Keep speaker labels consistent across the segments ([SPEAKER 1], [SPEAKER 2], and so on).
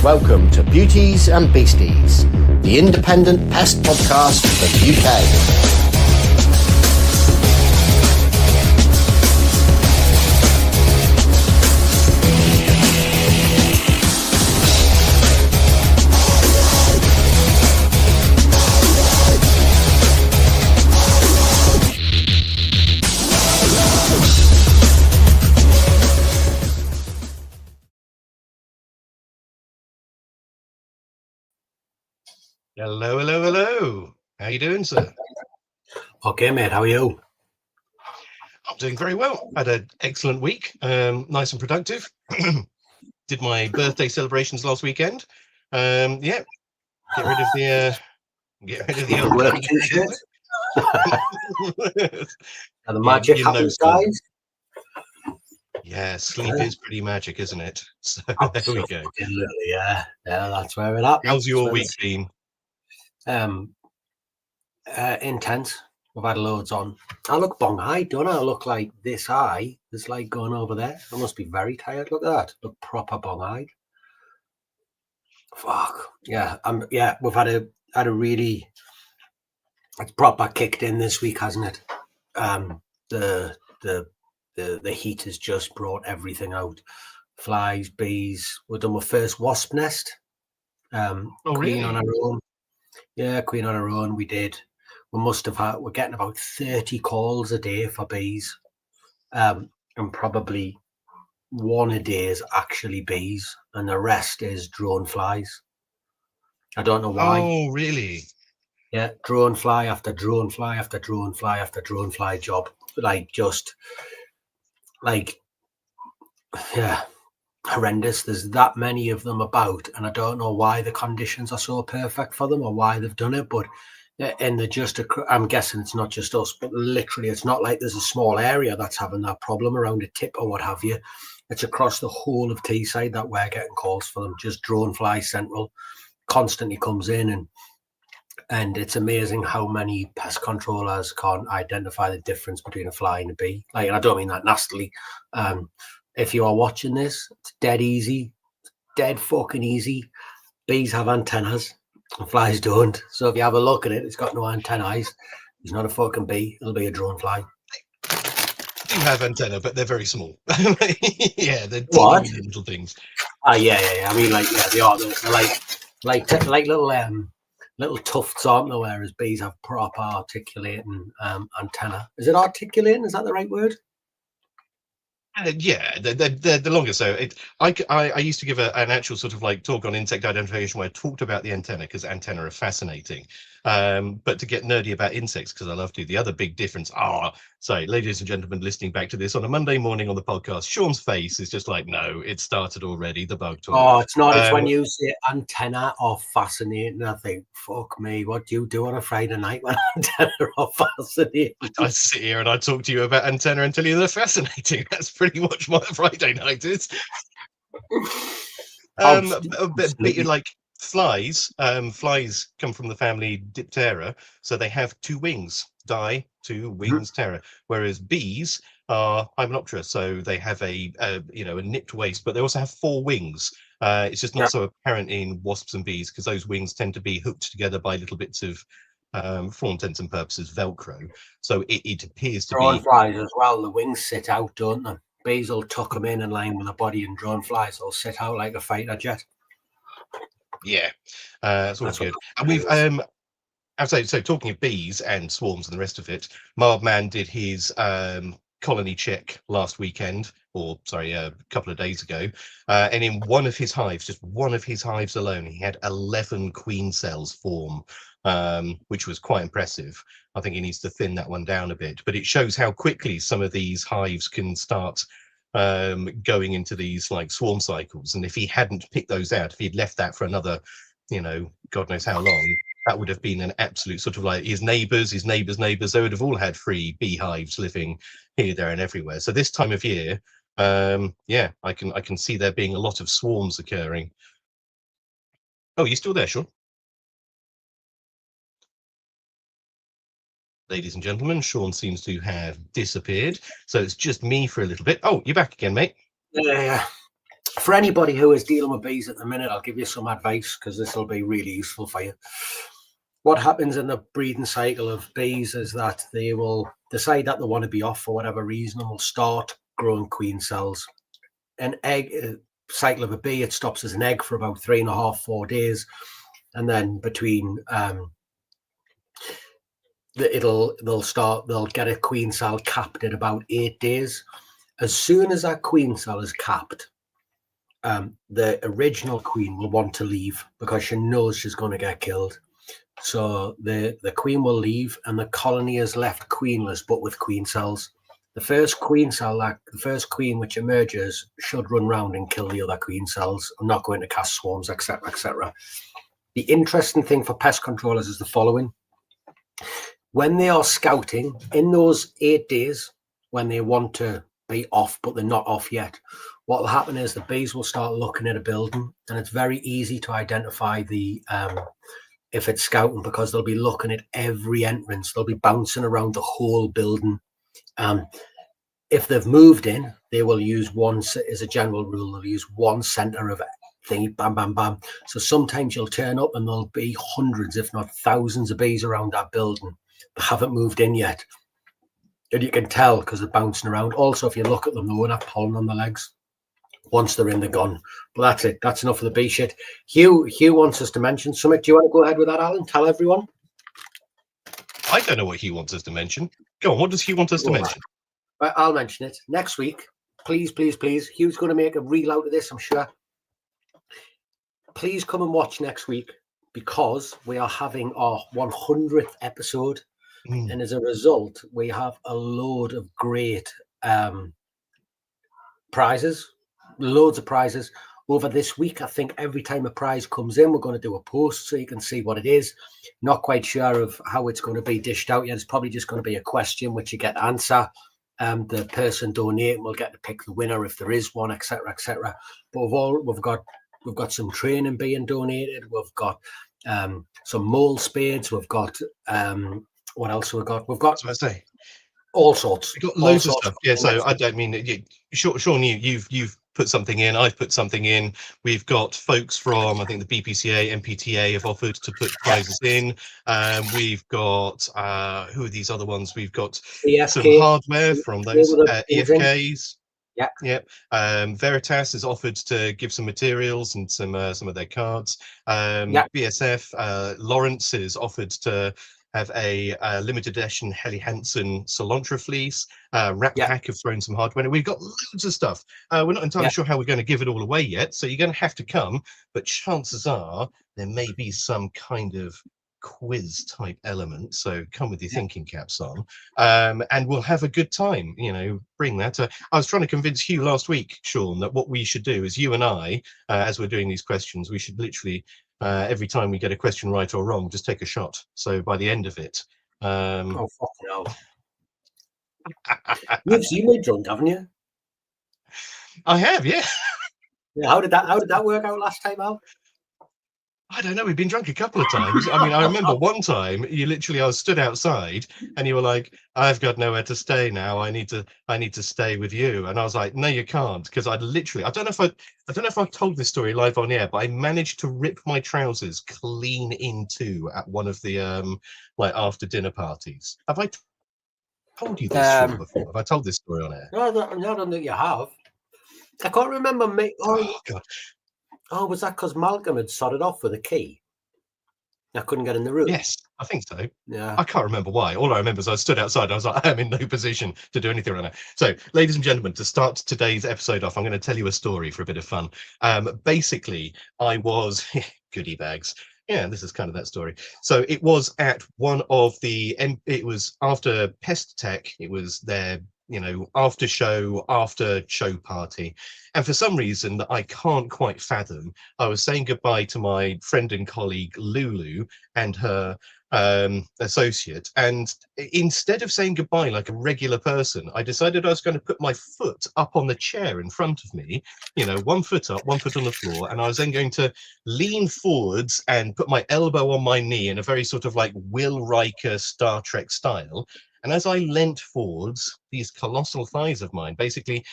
[SPEAKER 1] welcome to Beauties and Beasties, the independent pest podcast of the UK.
[SPEAKER 2] Hello. How you doing, sir?
[SPEAKER 3] Okay, mate. How are you?
[SPEAKER 2] I'm doing very well. Had an excellent week. Nice and productive. Did my birthday celebrations last weekend. Get rid of the old
[SPEAKER 3] Work and shit. And the magic happens, guys.
[SPEAKER 2] Yeah, sleep is pretty magic, isn't it? So there we go.
[SPEAKER 3] Yeah, that's where it happens.
[SPEAKER 2] How's your week been?
[SPEAKER 3] Intense. We've had loads on. I look bong-eyed, don't I? I look like this eye is like going over there. I must be very tired. Look at that. Look proper bong-eyed. Fuck. Yeah. We've had a really, it's proper kicked in this week, hasn't it? The heat has just brought everything out. Flies, bees. We've done our first wasp nest. Queen
[SPEAKER 2] really?
[SPEAKER 3] on our own. Yeah, queen on our own. We did. We're getting about 30 calls a day for bees. And probably one a day is actually bees, and the rest is drone flies. I don't know why.
[SPEAKER 2] Oh, really?
[SPEAKER 3] Yeah, drone fly after drone fly after drone fly after drone fly job. Horrendous. There's that many of them about, and I don't know why the conditions are so perfect for them or why they've done it, but and they're just I'm guessing it's not just us, but literally it's not like there's a small area that's having that problem around a tip or what have you. It's across the whole of Teesside that we're getting calls for them. Just drone fly central constantly comes in, and it's amazing how many pest controllers can't identify the difference between a fly and a bee. And I don't mean that nastily. If you are watching this, it's dead easy, dead fucking easy. Bees have antennas and flies don't. So if you have a look at it, it's got no antennae. It's not a fucking bee. It'll be a drone fly.
[SPEAKER 2] They do have antenna, but they're very small. Yeah, they're
[SPEAKER 3] What?
[SPEAKER 2] teeny little things.
[SPEAKER 3] Yeah. I mean, they are. They're like little tufts, aren't they? Whereas bees have proper articulating antenna. Is it articulating? Is that the right word?
[SPEAKER 2] Yeah, they're the longest. So I used to give an actual sort of like talk on insect identification where I talked about the antenna because antenna are fascinating. But to get nerdy about insects, because I love to, the other big difference sorry, ladies and gentlemen listening back to this on a Monday morning on the podcast, Sean's face is just like, no, it started already, the bug talk.
[SPEAKER 3] Oh, it's not. It's when you say antenna are fascinating. I think, fuck me, what do you do on a Friday night when antenna are fascinating?
[SPEAKER 2] I sit here and I talk to you about antenna and tell you they're fascinating. That's pretty much my Friday night is. But like flies come from the family Diptera, so they have two wings, two wings, ptera, whereas bees are Hymenoptera, so they have a nipped waist, but they also have four wings. It's just not so apparent in wasps and bees because those wings tend to be hooked together by little bits of, for all intents and purposes, Velcro. So it appears to
[SPEAKER 3] drone
[SPEAKER 2] be
[SPEAKER 3] flies as well. The wings sit out, don't they? Bees will tuck them in line with the body, and drone flies will sit out like a fighter jet.
[SPEAKER 2] Yeah, it's all good. And we've so talking of bees and swarms and the rest of it, Mardman did his colony check last weekend, a couple of days ago, and in one of his hives, just one of his hives alone, he had 11 queen cells form, which was quite impressive. I think he needs to thin that one down a bit, but it shows how quickly some of these hives can start going into these like swarm cycles. And if he hadn't picked those out, if he'd left that for another, God knows how long, that would have been an absolute sort of like his neighbors, they would have all had free beehives living here, there, and everywhere. So this time of year, I can see there being a lot of swarms occurring. Oh, you still there, Sean? Ladies and gentlemen, Sean seems to have disappeared, so it's just me for a little bit. Oh, you're back again, mate.
[SPEAKER 3] Yeah. For anybody who is dealing with bees at the minute, I'll give you some advice because this will be really useful for you. What happens in the breeding cycle of bees is that they will decide that they want to be off for whatever reason and will start growing queen cells. An egg cycle of a bee, it stops as an egg for about 3.5, 4 days. And then between they'll get a queen cell capped at about 8 days. As soon as that queen cell is capped, the original queen will want to leave because she knows she's going to get killed. So the queen will leave and the colony is left queenless but with queen cells. The first queen cell, the first queen which emerges, should run round and kill the other queen cells. I'm not going to cast swarms, etc., etc. The interesting thing for pest controllers is the following. When they are scouting, in those 8 days, when they want to be off, but they're not off yet, what will happen is the bees will start looking at a building, and it's very easy to identify if it's scouting because they'll be looking at every entrance. They'll be bouncing around the whole building. If they've moved in, they will use one, as a general rule, they'll use one center of thingy, bam, bam, bam. So sometimes you'll turn up and there'll be hundreds, if not thousands of bees around that building. They haven't moved in yet. And you can tell because they're bouncing around. Also, if you look at them, they won't have pollen on the legs. Once they're in, they're gone. But that's it. That's enough of the bee shit. Hugh wants us to mention something. Do you want to go ahead with that, Alan? Tell everyone.
[SPEAKER 2] I don't know what Hugh wants us to mention. Go on, what does Hugh want us to mention?
[SPEAKER 3] I'll mention it. Next week, please, please, please. Hugh's going to make a reel out of this, I'm sure. Please come and watch next week because we are having our 100th episode. And as a result, we have a load of great prizes, loads of prizes. Over this week, I think every time a prize comes in, we're going to do a post so you can see what it is. Not quite sure of how it's going to be dished out yet. It's probably just going to be a question which you get to answer. The person donating will get to pick the winner if there is one, etc., etc. But we've got some training being donated. We've got some mole spades. We've got what else have we got? We've got all sorts.
[SPEAKER 2] We've got loads of stuff. Yeah, so I don't mean Sean, you've put something in. I've put something in. We've got folks from I think the BPCA, MPTA have offered to put prizes in. We've got who are these other ones? We've got some hardware from those EFKs. Yeah. Veritas has offered to give some materials and some of their cards. BSF, Lawrence has offered to have a limited edition Helly Hansen Cilantro fleece. Rat Pack have thrown some hardware. We've got loads of stuff. We're not entirely sure how we're going to give it all away yet, so you're going to have to come. But chances are there may be some kind of quiz type element. So come with your thinking caps on, and we'll have a good time. Bring that. I was trying to convince Hugh last week, Sean, that what we should do is you and I, as we're doing these questions, we should literally. Every time we get a question right or wrong, just take a shot. So by the end of it,
[SPEAKER 3] oh fucking hell! You've seen me drunk, haven't you?
[SPEAKER 2] I have, yeah.
[SPEAKER 3] How did that work out last time, Al?
[SPEAKER 2] I don't know. We've been drunk a couple of times. I mean, I remember one time I was stood outside and you were like, "I've got nowhere to stay now. I need to stay with you." And I was like, "No, you can't," because I don't know if I've told this story live on air, but I managed to rip my trousers clean in two at one of the after dinner parties. Have I told you this story before? Have I told this story on air?
[SPEAKER 3] No, I don't think you have. I can't remember me.
[SPEAKER 2] Oh God.
[SPEAKER 3] Oh, was that because Malcolm had sodded off with a key? I couldn't get in the room.
[SPEAKER 2] Yes, I think so.
[SPEAKER 3] Yeah.
[SPEAKER 2] I can't remember why. All I remember is I stood outside. I was like, I am in no position to do anything right now. So, ladies and gentlemen, to start today's episode off, I'm going to tell you a story for a bit of fun. Basically, I was goodie bags. Yeah, this is kind of that story. So it was at one of the. It was after Pest Tech. It was their after show party, and for some reason that I can't quite fathom, I was saying goodbye to my friend and colleague Lulu and her associate, and instead of saying goodbye like a regular person, I decided I was going to put my foot up on the chair in front of me, one foot up, one foot on the floor, and I was then going to lean forwards and put my elbow on my knee in a very sort of like Will Riker Star Trek style. And as I leant forwards, these colossal thighs of mine, basically,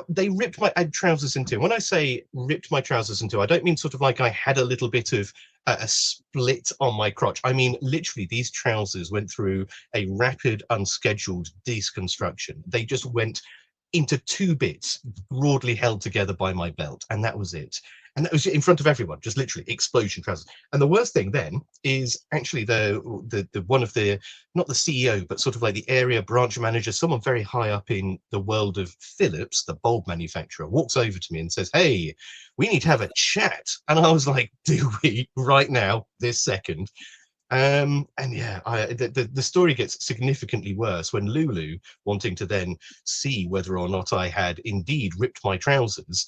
[SPEAKER 2] they ripped my trousers in two. When I say ripped my trousers in two, I don't mean sort of like I had a little bit of a split on my crotch. I mean, literally, these trousers went through a rapid, unscheduled deconstruction. They just went into two bits, broadly held together by my belt, and that was it. And that was in front of everyone, just literally explosion trousers. And the worst thing then is actually the one of the, not the CEO, but sort of like the area branch manager, someone very high up in the world of Philips, the bulb manufacturer, walks over to me and says, "Hey, we need to have a chat." And I was like, "Do we right now, this second?" And yeah, the story gets significantly worse when Lulu, wanting to then see whether or not I had indeed ripped my trousers,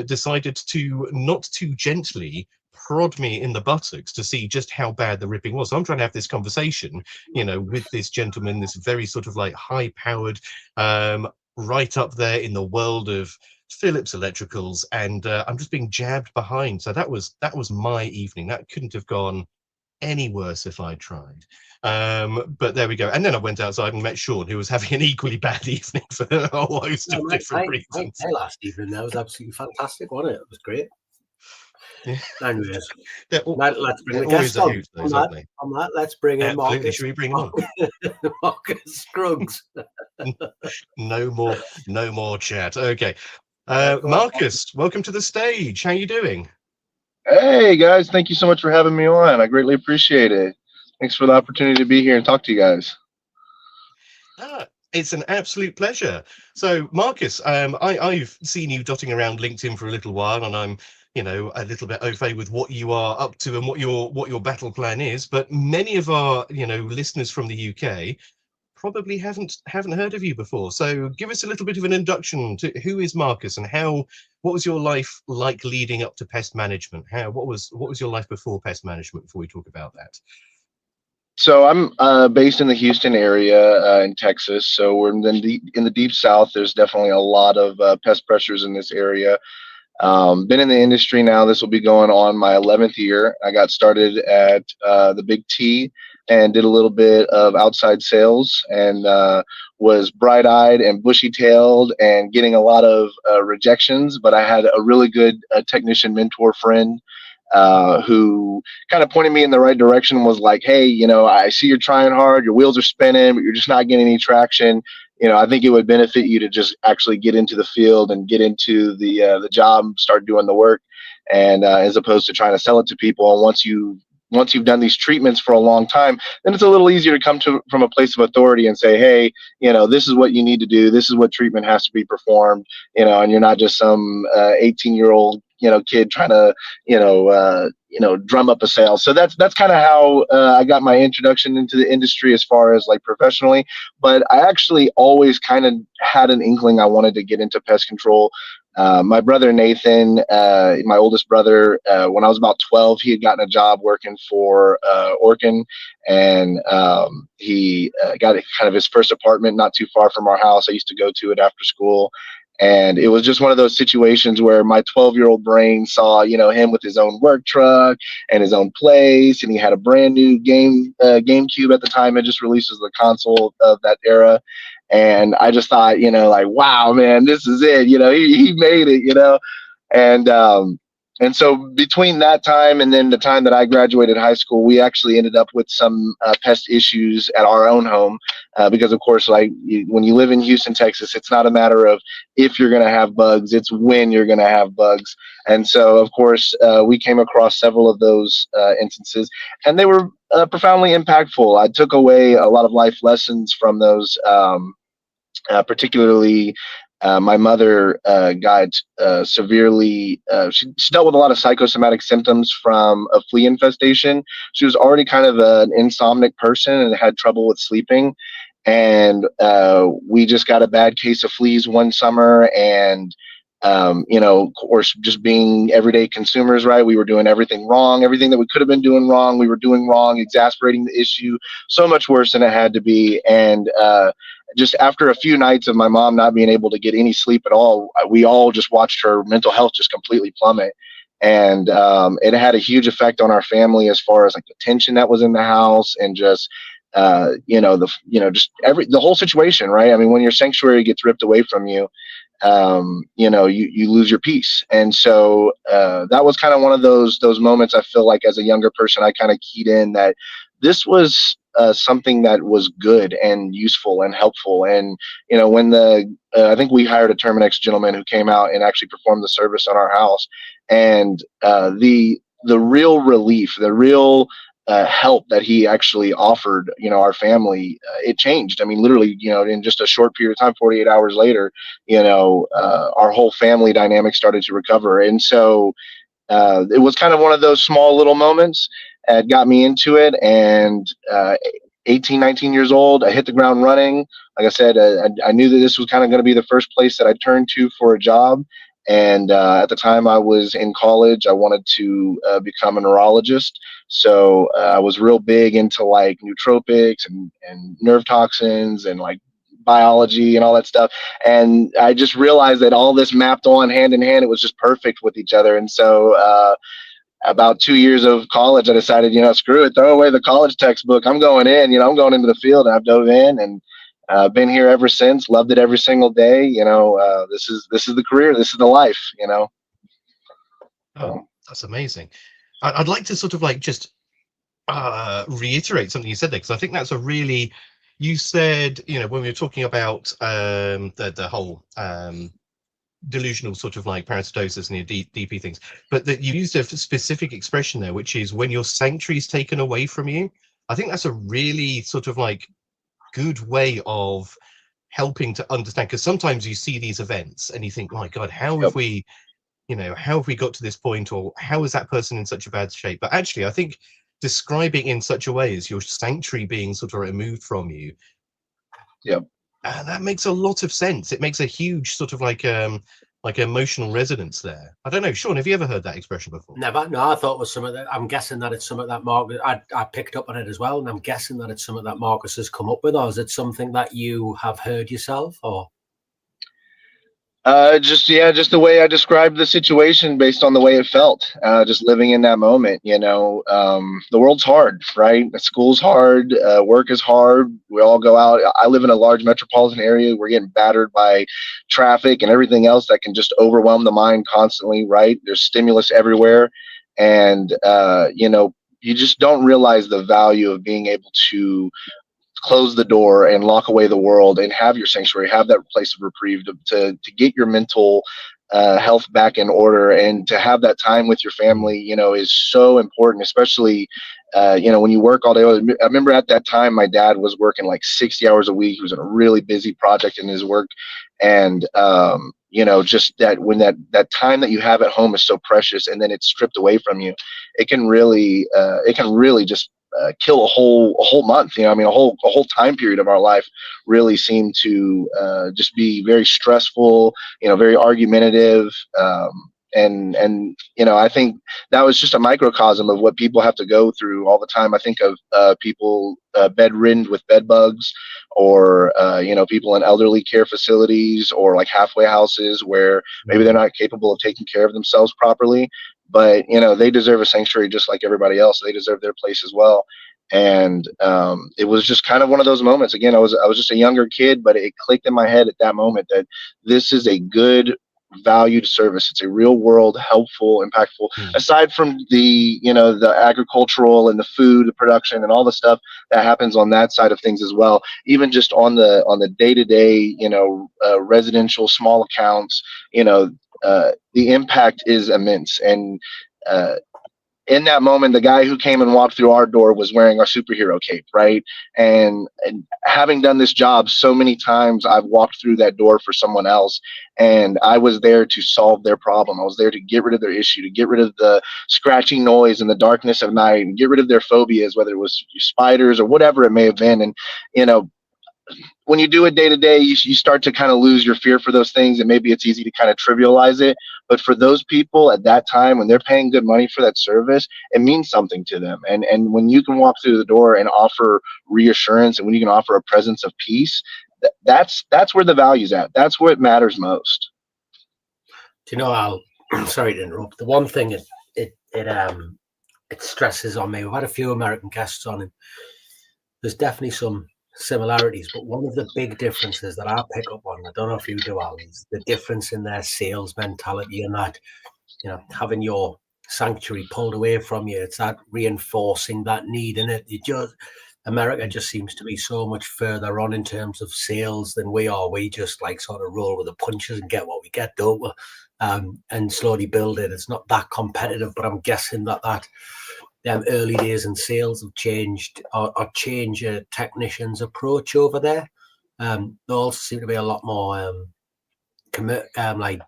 [SPEAKER 2] decided to not too gently prod me in the buttocks to see just how bad the ripping was. So I'm trying to have this conversation, with this gentleman, this very sort of like high-powered, right up there in the world of Philips electricals, and I'm just being jabbed behind. So that was my evening. That couldn't have gone any worse if I tried. But there we go. And then I went outside and met Sean, who was having an equally bad evening for a whole host of different reasons.
[SPEAKER 3] My last evening there was absolutely fantastic, wasn't it? It was great.
[SPEAKER 2] Yeah.
[SPEAKER 3] Anyways,
[SPEAKER 2] let's bring the guest on.
[SPEAKER 3] On that, let's bring in Marcus.
[SPEAKER 2] Should we bring him on?
[SPEAKER 3] Marcus Scruggs.
[SPEAKER 2] No more chat. Okay. Marcus, welcome to the stage. How are you doing?
[SPEAKER 4] Hey guys, thank you so much for having me on. I greatly appreciate it. Thanks for the opportunity to be here and talk to you guys.
[SPEAKER 2] It's an absolute pleasure. So Marcus, I've seen you dotting around LinkedIn for a little while, and I'm a little bit au fait with what you are up to and what your battle plan is. But many of our listeners from the UK probably haven't heard of you before. So give us a little bit of an introduction to who is Marcus and what was your life like leading up to pest management? What was your life before pest management, before we talk about that?
[SPEAKER 4] So I'm based in the Houston area in Texas. So we're in the deep South. There's definitely a lot of pest pressures in this area. Been in the industry now. This will be going on my 11th year. I got started at the Big T and did a little bit of outside sales, and was bright-eyed and bushy-tailed and getting a lot of rejections. But I had a really good technician mentor friend who kind of pointed me in the right direction, was like, "Hey, I see you're trying hard, your wheels are spinning, but you're just not getting any traction. I think it would benefit you to just actually get into the field and get into the job, start doing the work, and as opposed to trying to sell it to people. And once you've done these treatments for a long time, then it's a little easier to come from a place of authority and say, hey, this is what you need to do. This is what treatment has to be performed, and you're not just some 18-year-old, kid trying to, drum up a sale." So that's kind of how I got my introduction into the industry as far as like professionally. But I actually always kind of had an inkling I wanted to get into pest control. My brother Nathan, my oldest brother, when I was about 12, he had gotten a job working for Orkin, and he got kind of his first apartment not too far from our house. I used to go to it after school. And it was just one of those situations where my 12-year-old brain saw, him with his own work truck and his own place, and he had a brand new GameCube at the time. It just released as the console of that era. And I just thought, like, wow, man, this is it. He made it, and so between that time and then the time that I graduated high school, we actually ended up with some pest issues at our own home because, of course, like when you live in Houston, Texas, it's not a matter of if you're going to have bugs, it's when you're going to have bugs. And so, of course, we came across several of those instances, and they were profoundly impactful. I took away a lot of life lessons from those, particularly my mother got severely, she dealt with a lot of psychosomatic symptoms from a flea infestation. She was already kind of an insomnic person and had trouble with sleeping. And we just got a bad case of fleas one summer, and of course, just being everyday consumers, right? We were doing everything wrong, everything that we could have been doing wrong, we were doing wrong, exasperating the issue so much worse than it had to be. And just after a few nights of my mom not being able to get any sleep at all, we all just watched her mental health just completely plummet. And it had a huge effect on our family as far as like the tension that was in the house, and just the whole situation, right? I mean, when your sanctuary gets ripped away from you, you lose your peace. And so that was kind of one of those moments. I feel like as a younger person, I kind of keyed in that this was something that was good and useful and helpful. And when I think we hired a Terminex gentleman who came out and actually performed the service on our house, and the real relief, the real help that he actually offered, our family, it changed. I mean, literally, in just a short period of time, 48 hours later, our whole family dynamic started to recover. And so it was kind of one of those small little moments that got me into it. And 18, 19 years old, I hit the ground running. Like I said, I knew that this was kind of going to be the first place that I turned to for a job. And at the time I was in college, I wanted to become a neurologist. So I was real big into like nootropics and nerve toxins and like biology and all that stuff. And I just realized that all this mapped on hand in hand. It was just perfect with each other. And so about 2 years of college, I decided, screw it, throw away the college textbook. I'm going in, I'm going into the field, and I've dove in and been here ever since. Loved it every single day. This is the career. This is the life.
[SPEAKER 2] Oh, that's amazing. I'd like to sort of like just reiterate something you said there, because I think that's a really, you said, when we were talking about the whole delusional sort of like parasitosis and your DP things, but that you used a specific expression there, which is when your sanctuary is taken away from you. I think that's a really sort of like good way of helping to understand, because sometimes you see these events and you think, my God, how have we got to this point, or how is that person in such a bad shape? But actually, I think describing in such a way as your sanctuary being sort of removed from you, that makes a lot of sense. It makes a huge sort of like emotional resonance there. I don't know, Sean, have you ever heard that expression before?
[SPEAKER 3] Never. No, I thought it was some of that. I'm guessing that it's some of that Marcus. I picked up on it as well, and I'm guessing that it's some of that Marcus has come up with. Or is it something that you have heard yourself, or?
[SPEAKER 4] Just the way I described the situation based on the way it felt, just living in that moment. The world's hard, right? School's hard, work is hard. We all go out. I live in a large metropolitan area. We're getting battered by traffic and everything else that can just overwhelm the mind constantly, right? There's stimulus everywhere. And, you just don't realize the value of being able to close the door and lock away the world and have your sanctuary, have that place of reprieve to get your mental health back in order, and to have that time with your family, is so important, especially, when you work all day. I remember at that time, my dad was working like 60 hours a week. He was in a really busy project in his work. And, just that when that time that you have at home is so precious, and then it's stripped away from you, it can really just kill a whole month. A whole time period of our life really seemed to just be very stressful, very argumentative. And I think that was just a microcosm of what people have to go through all the time. I think of people bedridden with bed bugs, or people in elderly care facilities, or like halfway houses where maybe they're not capable of taking care of themselves properly. But they deserve a sanctuary just like everybody else. They deserve their place as well. And it was just kind of one of those moments. Again, I was just a younger kid, but it clicked in my head at that moment that this is a good, valued service. It's a real world, helpful, impactful. Aside from the the agricultural and the food, the production, and all the stuff that happens on that side of things as well. Even just on the day-to-day, residential small accounts, the impact is immense. And in that moment, the guy who came and walked through our door was wearing our superhero cape, right? And having done this job so many times, I've walked through that door for someone else, and I was there to solve their problem. I was there to get rid of their issue, to get rid of the scratching noise in the darkness of night, and get rid of their phobias, whether it was spiders or whatever it may have been. And when you do it day to day, you start to kind of lose your fear for those things, and maybe it's easy to kind of trivialize it. But for those people at that time, when they're paying good money for that service, it means something to them. And when you can walk through the door and offer reassurance, and when you can offer a presence of peace, that's where the value's at. That's what matters most.
[SPEAKER 3] Do you know, Al? Sorry to interrupt. The one thing it stresses on me. We've had a few American guests on, and there's definitely some similarities, but one of the big differences that I pick up on, I don't know if you do, Al, is the difference in their sales mentality, and that, having your sanctuary pulled away from you, it's that reinforcing that need in it. America just seems to be so much further on in terms of sales than we are. We just like sort of roll with the punches and get what we get, don't we? And slowly build it. It's not that competitive, but I'm guessing that them early days in sales have changed or change a technician's approach over there. There also seem to be a lot more like,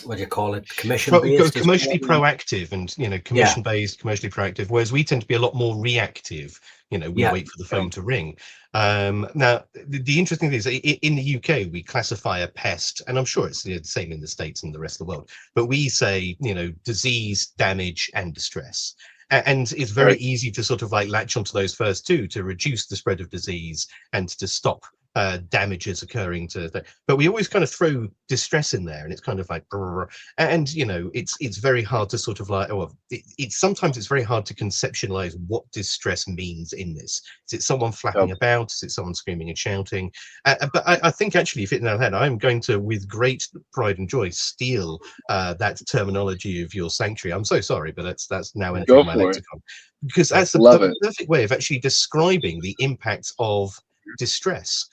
[SPEAKER 3] what do you call it, commission based,
[SPEAKER 2] commercially proactive, and commission based, commercially proactive, whereas we tend to be a lot more reactive. We wait for the phone to ring. Now the interesting thing is, in the UK we classify a pest, and I'm sure it's the same in the States and the rest of the world, but we say disease, damage and distress. And it's very easy to sort of like latch onto those first two to reduce the spread of disease and to stop damages occurring but we always kind of throw distress in there, and it's kind of like, and it's very hard to sort of like, sometimes it's very hard to conceptualize what distress means in this. Is it someone flapping about? Is it someone screaming and shouting? But I think actually, if it in our head, I'm going to, with great pride and joy, steal that terminology of your sanctuary. I'm so sorry, but that's now entering my lexicon, because that's the perfect way of actually describing the impacts of distress.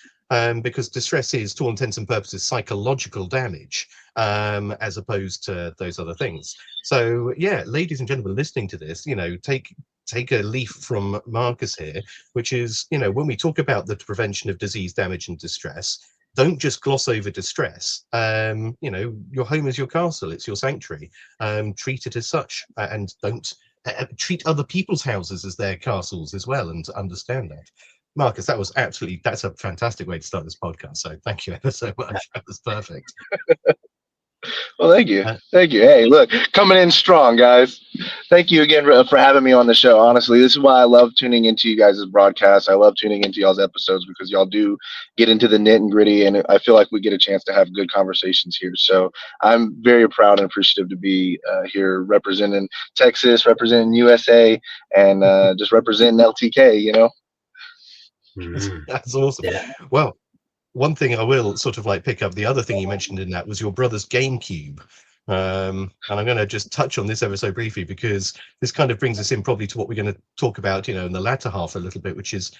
[SPEAKER 2] Because distress is, to all intents and purposes, psychological damage, as opposed to those other things. So yeah, ladies and gentlemen listening to this, take a leaf from Marcus here, which is, when we talk about the prevention of disease, damage and distress, don't just gloss over distress. Your home is your castle, it's your sanctuary. Treat it as such, and don't treat other people's houses as their castles as well, and understand that. Marcus, that's a fantastic way to start this podcast. So thank you ever so much. That was perfect.
[SPEAKER 4] Well, thank you. Hey, look, coming in strong, guys. Thank you again for having me on the show. Honestly, this is why I love tuning into you guys' broadcasts. I love tuning into y'all's episodes, because y'all do get into the nit and gritty, and I feel like we get a chance to have good conversations here. So I'm very proud and appreciative to be here representing Texas, representing USA, and just representing LTK,
[SPEAKER 2] That's awesome. Yeah. Well, one thing I will sort of like pick up, the other thing you mentioned in that was your brother's GameCube. And I'm going to just touch on this ever so briefly, because this kind of brings us in probably to what we're going to talk about, in the latter half a little bit, which is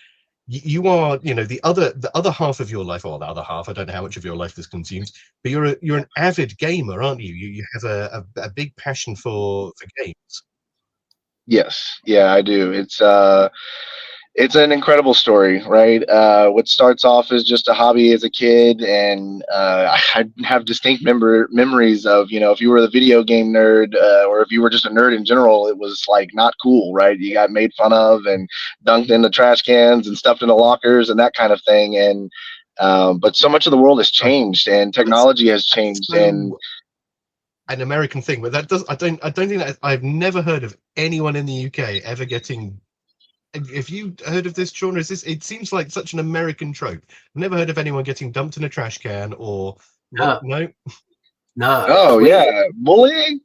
[SPEAKER 2] you are, the other half of your life, or the other half, I don't know how much of your life this consumes, but you're an avid gamer, aren't you? You have a big passion for games.
[SPEAKER 4] Yes. Yeah, I do. It's an incredible story, right? What starts off as just a hobby as a kid, and I have distinct memories of, if you were the video game nerd, or if you were just a nerd in general, it was like not cool, right? You got made fun of and dunked in the trash cans and stuffed in the lockers and that kind of thing. And but so much of the world has changed, and technology has changed, and
[SPEAKER 2] an American thing, but I don't think that I've never heard of anyone in the UK ever getting. If you heard of this, Sean, it seems like such an American trope. I've never heard of anyone getting dumped in a trash can or no.
[SPEAKER 4] Oh yeah, bullying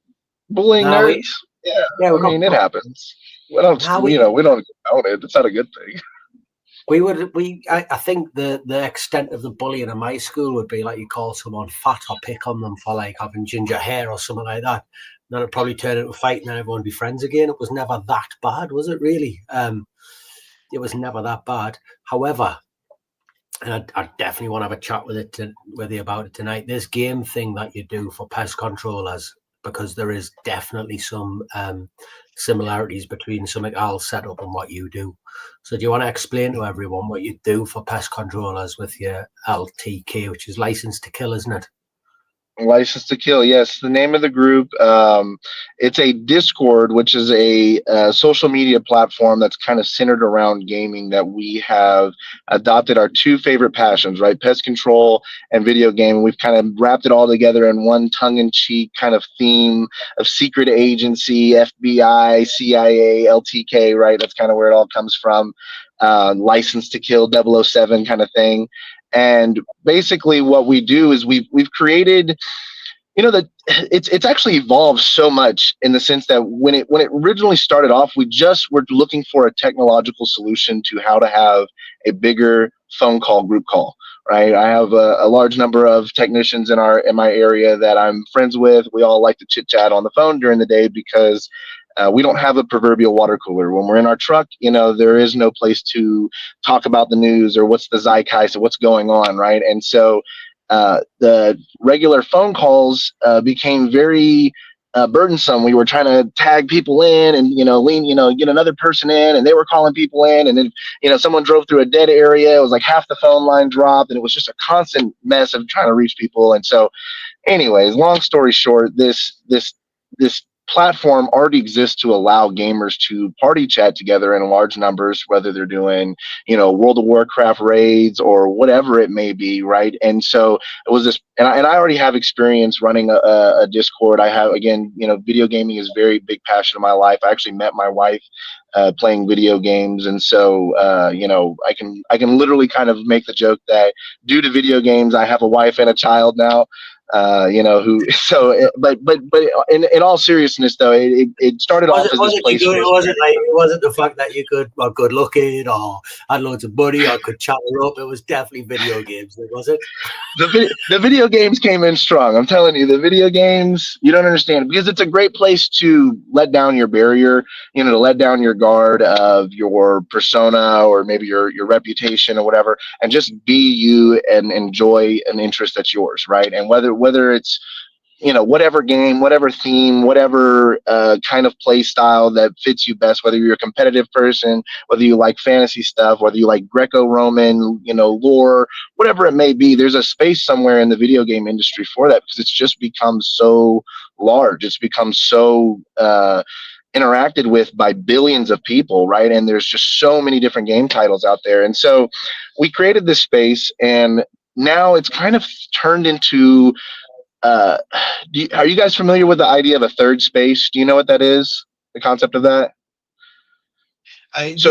[SPEAKER 4] nerds. Yeah, I mean it happens. We don't own it. It's not a good thing.
[SPEAKER 3] I think the extent of the bullying in my school would be like, you call someone fat or pick on them for like having ginger hair or something like that. Then it'd probably turn into a fight, and then everyone would be friends again. It was never that bad, was it really? It was never that bad. However, and I definitely want to have a chat with you about it tonight, this game thing that you do for pest controllers, because there is definitely some similarities between something I'll set up and what you do. So do you want to explain to everyone what you do for pest controllers with your LTK, which is License to Kill, isn't it?
[SPEAKER 4] License to Kill, yes, the name of the group. It's a Discord, which is a social media platform that's kind of centered around gaming, that we have adopted our two favorite passions, right? Pest control and video gaming. We've kind of wrapped it all together in one tongue-in-cheek kind of theme of secret agency, FBI, CIA, LTK, right? That's kind of where it all comes from. License to Kill 007 kind of thing. And basically what we do is we've created, that it's actually evolved so much in the sense that when it originally started off, we just were looking for a technological solution to how to have a bigger phone call group call. Right, I have a large number of technicians in my area that I'm friends with. We all like to chit chat on the phone during the day because we don't have a proverbial water cooler. When we're in our truck, there is no place to talk about the news or what's the zeitgeist or what's going on, right? And so the regular phone calls became very burdensome. We were trying to tag people in and, get another person in, and they were calling people in. And then, someone drove through a dead area. It was like half the phone line dropped, and it was just a constant mess of trying to reach people. And so anyways, long story short, this platform already exists to allow gamers to party chat together in large numbers, whether they're doing, World of Warcraft raids or whatever it may be, right? And so it was this, and I already have experience running a Discord. I have, again, video gaming is a very big passion of my life. I actually met my wife playing video games, and so I can literally kind of make the joke that due to video games, I have a wife and a child now. But in all seriousness though, it started off as this place where
[SPEAKER 3] it wasn't the fact that you could good looking or had loads of money or could chat her up. It was definitely video games, was it?
[SPEAKER 4] The video games came in strong. I'm telling you, the video games, you don't understand, because it's a great place to let down your barrier, to let down your guard of your persona or maybe your reputation or whatever, and just be you and enjoy an interest that's yours, right? And whether it's whatever game, whatever theme, whatever kind of play style that fits you best, whether you're a competitive person, whether you like fantasy stuff, whether you like Greco-Roman, lore, whatever it may be, there's a space somewhere in the video game industry for that, because it's just become so large. It's become so interacted with by billions of people, right? And there's just so many different game titles out there. And so we created this space, and now it's kind of turned into are you guys familiar with the idea of a third space? Do you know what that is? The concept of that?
[SPEAKER 2] This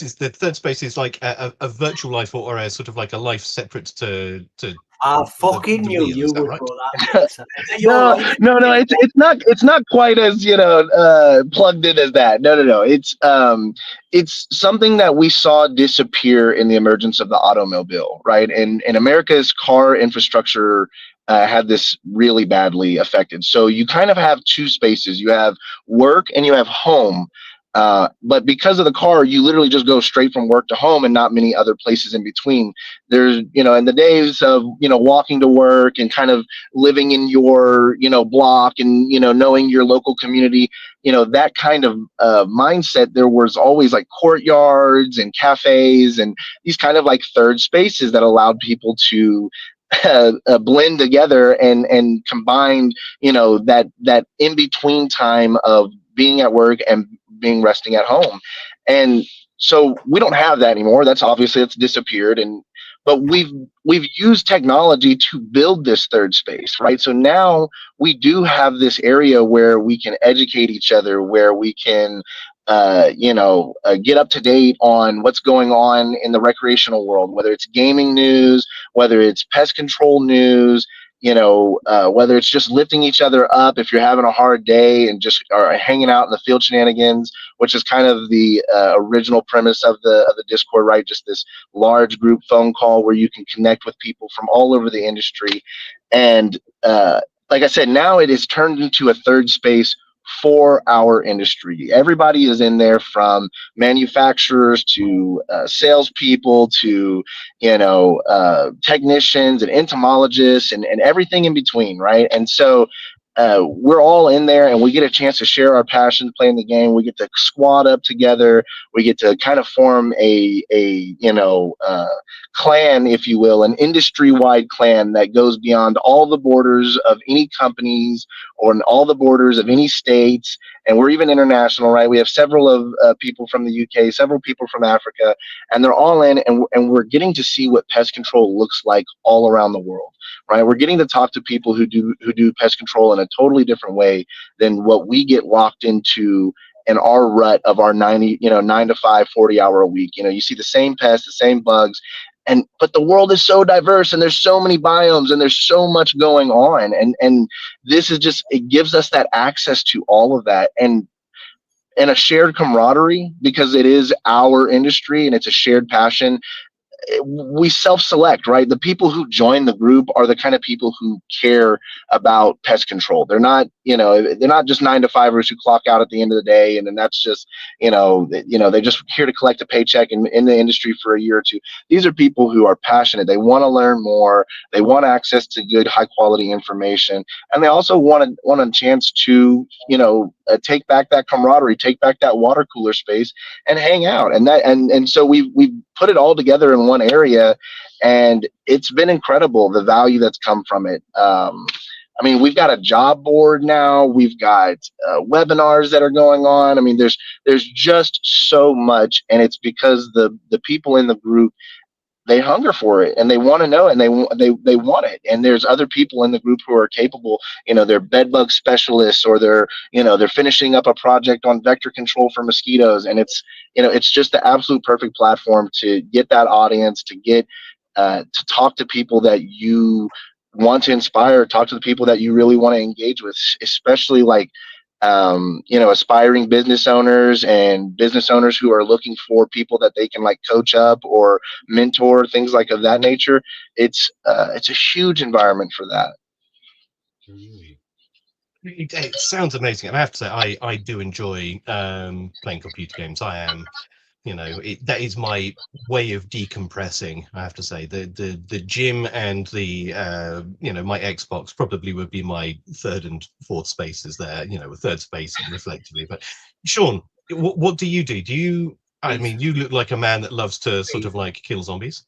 [SPEAKER 2] is the third space is like a virtual life or a sort of like a life separate to
[SPEAKER 3] I fucking knew you would
[SPEAKER 2] right?
[SPEAKER 3] go that.
[SPEAKER 4] No, it's not quite as plugged in as that. No. It's something that we saw disappear in the emergence of the automobile, right? And America's car infrastructure had this really badly affected. So you kind of have two spaces. You have work and you have home. But because of the car, you literally just go straight from work to home and not many other places in between. There's, in the days of, walking to work and kind of living in your, block and, knowing your local community, that kind of mindset, there was always like courtyards and cafes and these kind of like third spaces that allowed people to blend together and combine, that in between time of being at work and being resting at home. And so we don't have that anymore. It's disappeared. But we've used technology to build this third space, right? So now we do have this area where we can educate each other, where we can get up to date on what's going on in the recreational world, whether it's gaming news, whether it's pest control news, whether it's just lifting each other up if you're having a hard day and just are hanging out in the field shenanigans, which is kind of the original premise of the Discord, right? Just this large group phone call where you can connect with people from all over the industry. And like I said, now it is turned into a third space for our industry. Everybody is in there, from manufacturers to salespeople to technicians and entomologists and everything in between, right? And so we're all in there, and we get a chance to share our passion playing the game. We get to squad up together. We get to kind of form a clan, if you will, an industry-wide clan that goes beyond all the borders of any companies or all the borders of any states. And we're even international, right? We have several of people from the UK, several people from Africa, and they're all in, and we're getting to see what pest control looks like all around the world, right? We're getting to talk to people who do pest control in a totally different way than what we get locked into in our rut of our 9 to 5, 40 hour a week. You see the same pests, the same bugs. but the world is so diverse, and there's so many biomes, and there's so much going on, and this is just, it gives us that access to all of that, and a shared camaraderie, because it is our industry and it's a shared passion. We self-select, right? The people who join the group are the kind of people who care about pest control. They're not, they're not just 9-to-5ers who clock out at the end of the day, and then that's just, they're just here to collect a paycheck in the industry for a year or two. These are people who are passionate. They want to learn more. They want access to good, high quality information, and they also want a chance to, take back that camaraderie, take back that water cooler space, and hang out. And so we've put it all together in one area, and it's been incredible, the value that's come from it. I mean, we've got a job board now. We've got webinars that are going on. I mean, there's just so much, and it's because the people in the group, they hunger for it, and they want to know it, and they want it. And there's other people in the group who are capable. They're bed bug specialists, or they're finishing up a project on vector control for mosquitoes. And it's just the absolute perfect platform to get that audience, to get to talk to people that you want to inspire, talk to the people that you really want to engage with, especially like aspiring business owners and business owners who are looking for people that they can like coach up or mentor, things like of that nature. It's a huge environment for that.
[SPEAKER 2] It sounds amazing. And I have to say, I do enjoy playing computer games. I am, that is my way of decompressing. I have to say, the gym and the my Xbox probably would be my third and fourth spaces there. A third space reflectively. But Sean, what do you do? I mean, you look like a man that loves to sort of like kill zombies.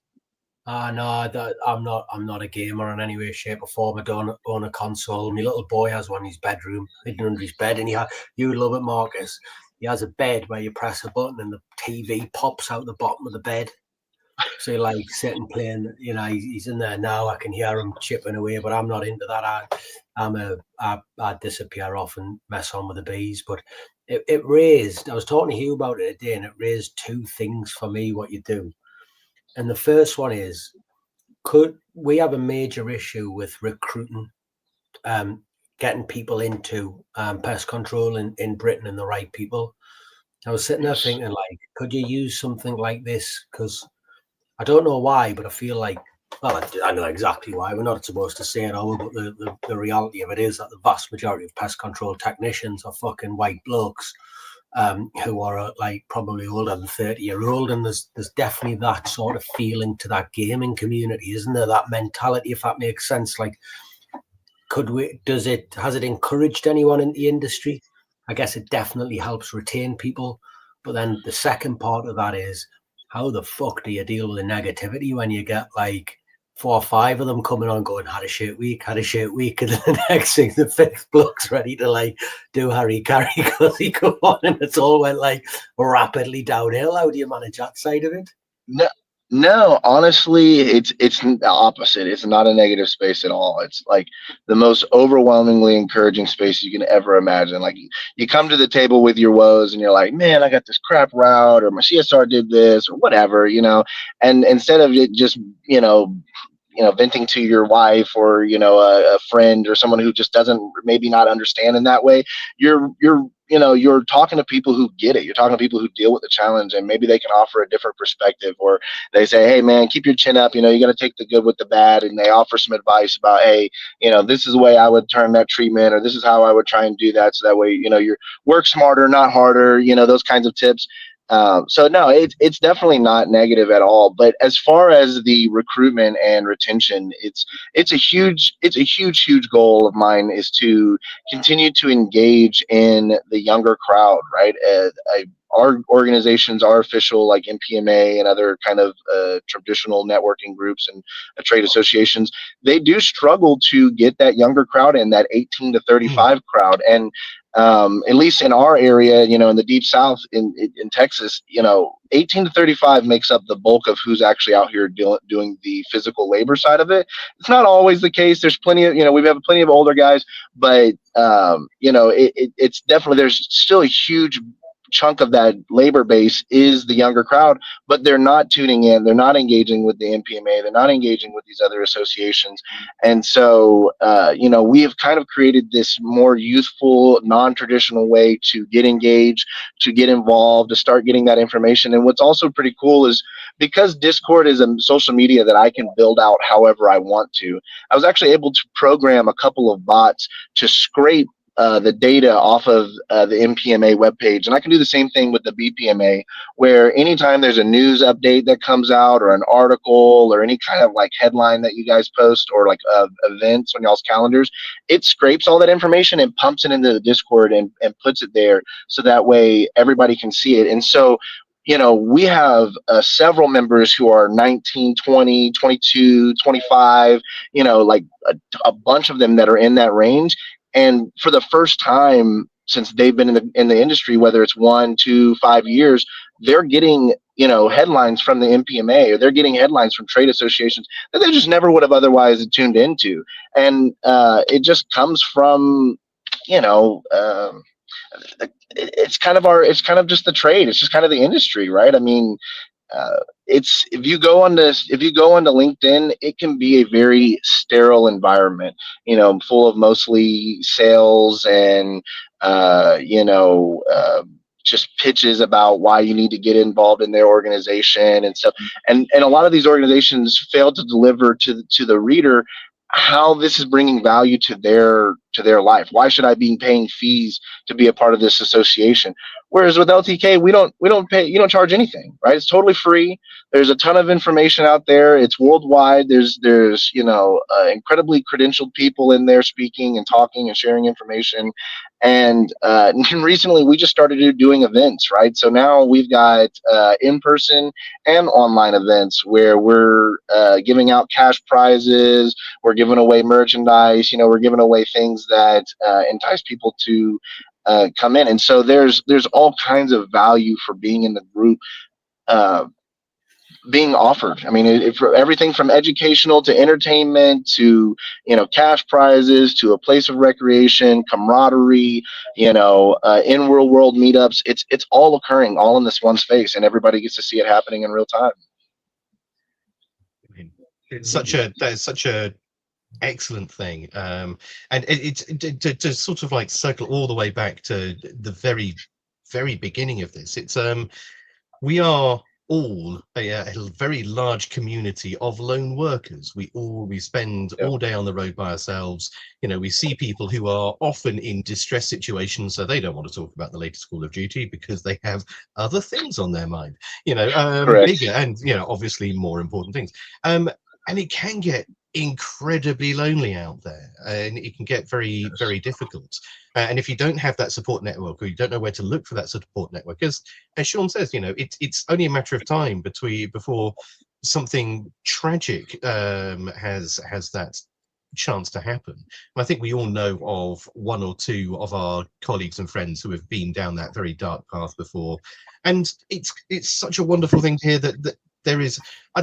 [SPEAKER 3] No, I'm not a gamer in any way, shape, or form. I don't own a console. My little boy has one in his bedroom, hidden under his bed, and you love it, Marcus. He has a bed where you press a button and the TV pops out the bottom of the bed. So you like sitting playing. He's in there now. I can hear him chipping away, but I'm not into that. I disappear off and mess on with the bees. But it raised. I was talking to you about it today, and it raised two things for me. What you do. And the first one is, could we have a major issue with recruiting, getting people into pest control in Britain, and the right people? I was sitting there thinking, like, could you use something like this? Because I don't know why, but I feel like, well, I know exactly why. We're not supposed to say it all, but the reality of it is that the vast majority of pest control technicians are fucking white blokes. Who are like probably older than 30-year-old, and there's definitely that sort of feeling to that gaming community, isn't there? That mentality, if that makes sense. Like, has it encouraged anyone in the industry? I guess it definitely helps retain people. But then the second part of that is, how the fuck do you deal with the negativity when you get like 4 or 5 of them coming on going, had a shit week, and then the next thing, the 5th bloke's ready to like do Harry Carey because he come on, and it's all went like rapidly downhill. How do you manage that side of it?
[SPEAKER 4] No, honestly, it's the opposite. It's not a negative space at all. It's like the most overwhelmingly encouraging space you can ever imagine. Like, you come to the table with your woes, and you're like, man, I got this crap route, or my CSR did this, or whatever, and instead of it just, venting to your wife, or a friend, or someone who just doesn't maybe not understand in that way, you're talking to people who get it. You're talking to people who deal with the challenge, and maybe they can offer a different perspective, or they say, hey man, keep your chin up, you got to take the good with the bad, and they offer some advice about, hey, this is the way I would turn that treatment, or this is how I would try and do that, so that way you work smarter, not harder, those kinds of tips. So no, it's definitely not negative at all. But as far as the recruitment and retention, it's a huge goal of mine, is to continue to engage in the younger crowd, right? Our organizations are official, like NPMA and other kind of traditional networking groups and trade associations. They do struggle to get that younger crowd in, that 18 to 35 crowd. And at least in our area, in the deep South in Texas, 18 to 35 makes up the bulk of who's actually out here doing the physical labor side of it. It's not always the case. There's plenty of, we have plenty of older guys, but, it's definitely, there's still a huge chunk of that labor base is the younger crowd, but they're not tuning in. They're not engaging with the NPMA. They're not engaging with these other associations. And so, we have kind of created this more youthful, non-traditional way to get engaged, to get involved, to start getting that information. And what's also pretty cool is because Discord is a social media that I can build out however I want to, I was actually able to program a couple of bots to scrape the data off of the NPMA webpage. And I can do the same thing with the BPMA, where anytime there's a news update that comes out or an article or any kind of like headline that you guys post or like events on y'all's calendars, it scrapes all that information and pumps it into the Discord and puts it there so that way everybody can see it. And so, we have several members who are 19, 20, 22, 25, like a bunch of them that are in that range. And for the first time since they've been in the industry, whether it's 1, 2, 5 years, they're getting headlines from the NPMA, or they're getting headlines from trade associations that they just never would have otherwise tuned into. And it just comes from it's kind of just the trade. It's just kind of the industry, right? I mean, if you go onto LinkedIn, it can be a very sterile environment, full of mostly sales and just pitches about why you need to get involved in their organization and stuff. And a lot of these organizations fail to deliver to the reader how this is bringing value to their life. Why should I be paying fees to be a part of this association? Whereas with LTK, we don't pay, you don't charge anything, right? It's totally free. There's a ton of information out there. It's worldwide. There's incredibly credentialed people in there speaking and talking and sharing information. And recently we just started doing events, right? So now we've got in-person and online events where we're giving out cash prizes. We're giving away merchandise. We're giving away things that entice people to come in. And so there's all kinds of value for being in the group being offered. I mean, for everything from educational to entertainment to cash prizes to a place of recreation, camaraderie, in real world meetups. It's all occurring all in this one space, and everybody gets to see it happening in real time.
[SPEAKER 2] It's such a excellent thing, and it's to sort of like circle all the way back to the very, very beginning of this. It's we are all a very large community of lone workers. We spend all day on the road by ourselves. We see people who are often in distress situations, so they don't want to talk about the latest Call of Duty because they have other things on their mind, bigger and obviously more important things. And it can get incredibly lonely out there, and it can get very, very difficult. And if you don't have that support network, or you don't know where to look for that support network, as Sean says, it's only a matter of time before something tragic has that chance to happen. And I think we all know of one or two of our colleagues and friends who have been down that very dark path before, and it's such a wonderful thing to hear that there is, I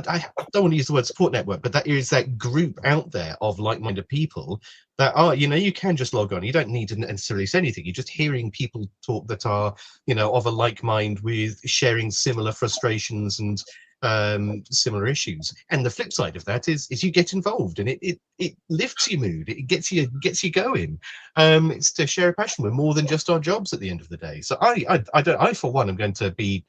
[SPEAKER 2] don't want to use the word support network, but that is that group out there of like-minded people that are, you can just log on. You don't need to necessarily say anything. You're just hearing people talk that are, of a like mind with sharing similar frustrations and similar issues. And the flip side of that is you get involved, and it lifts your mood. It gets you going. It's to share a passion. We're more than just our jobs at the end of the day. So I for one am going to be,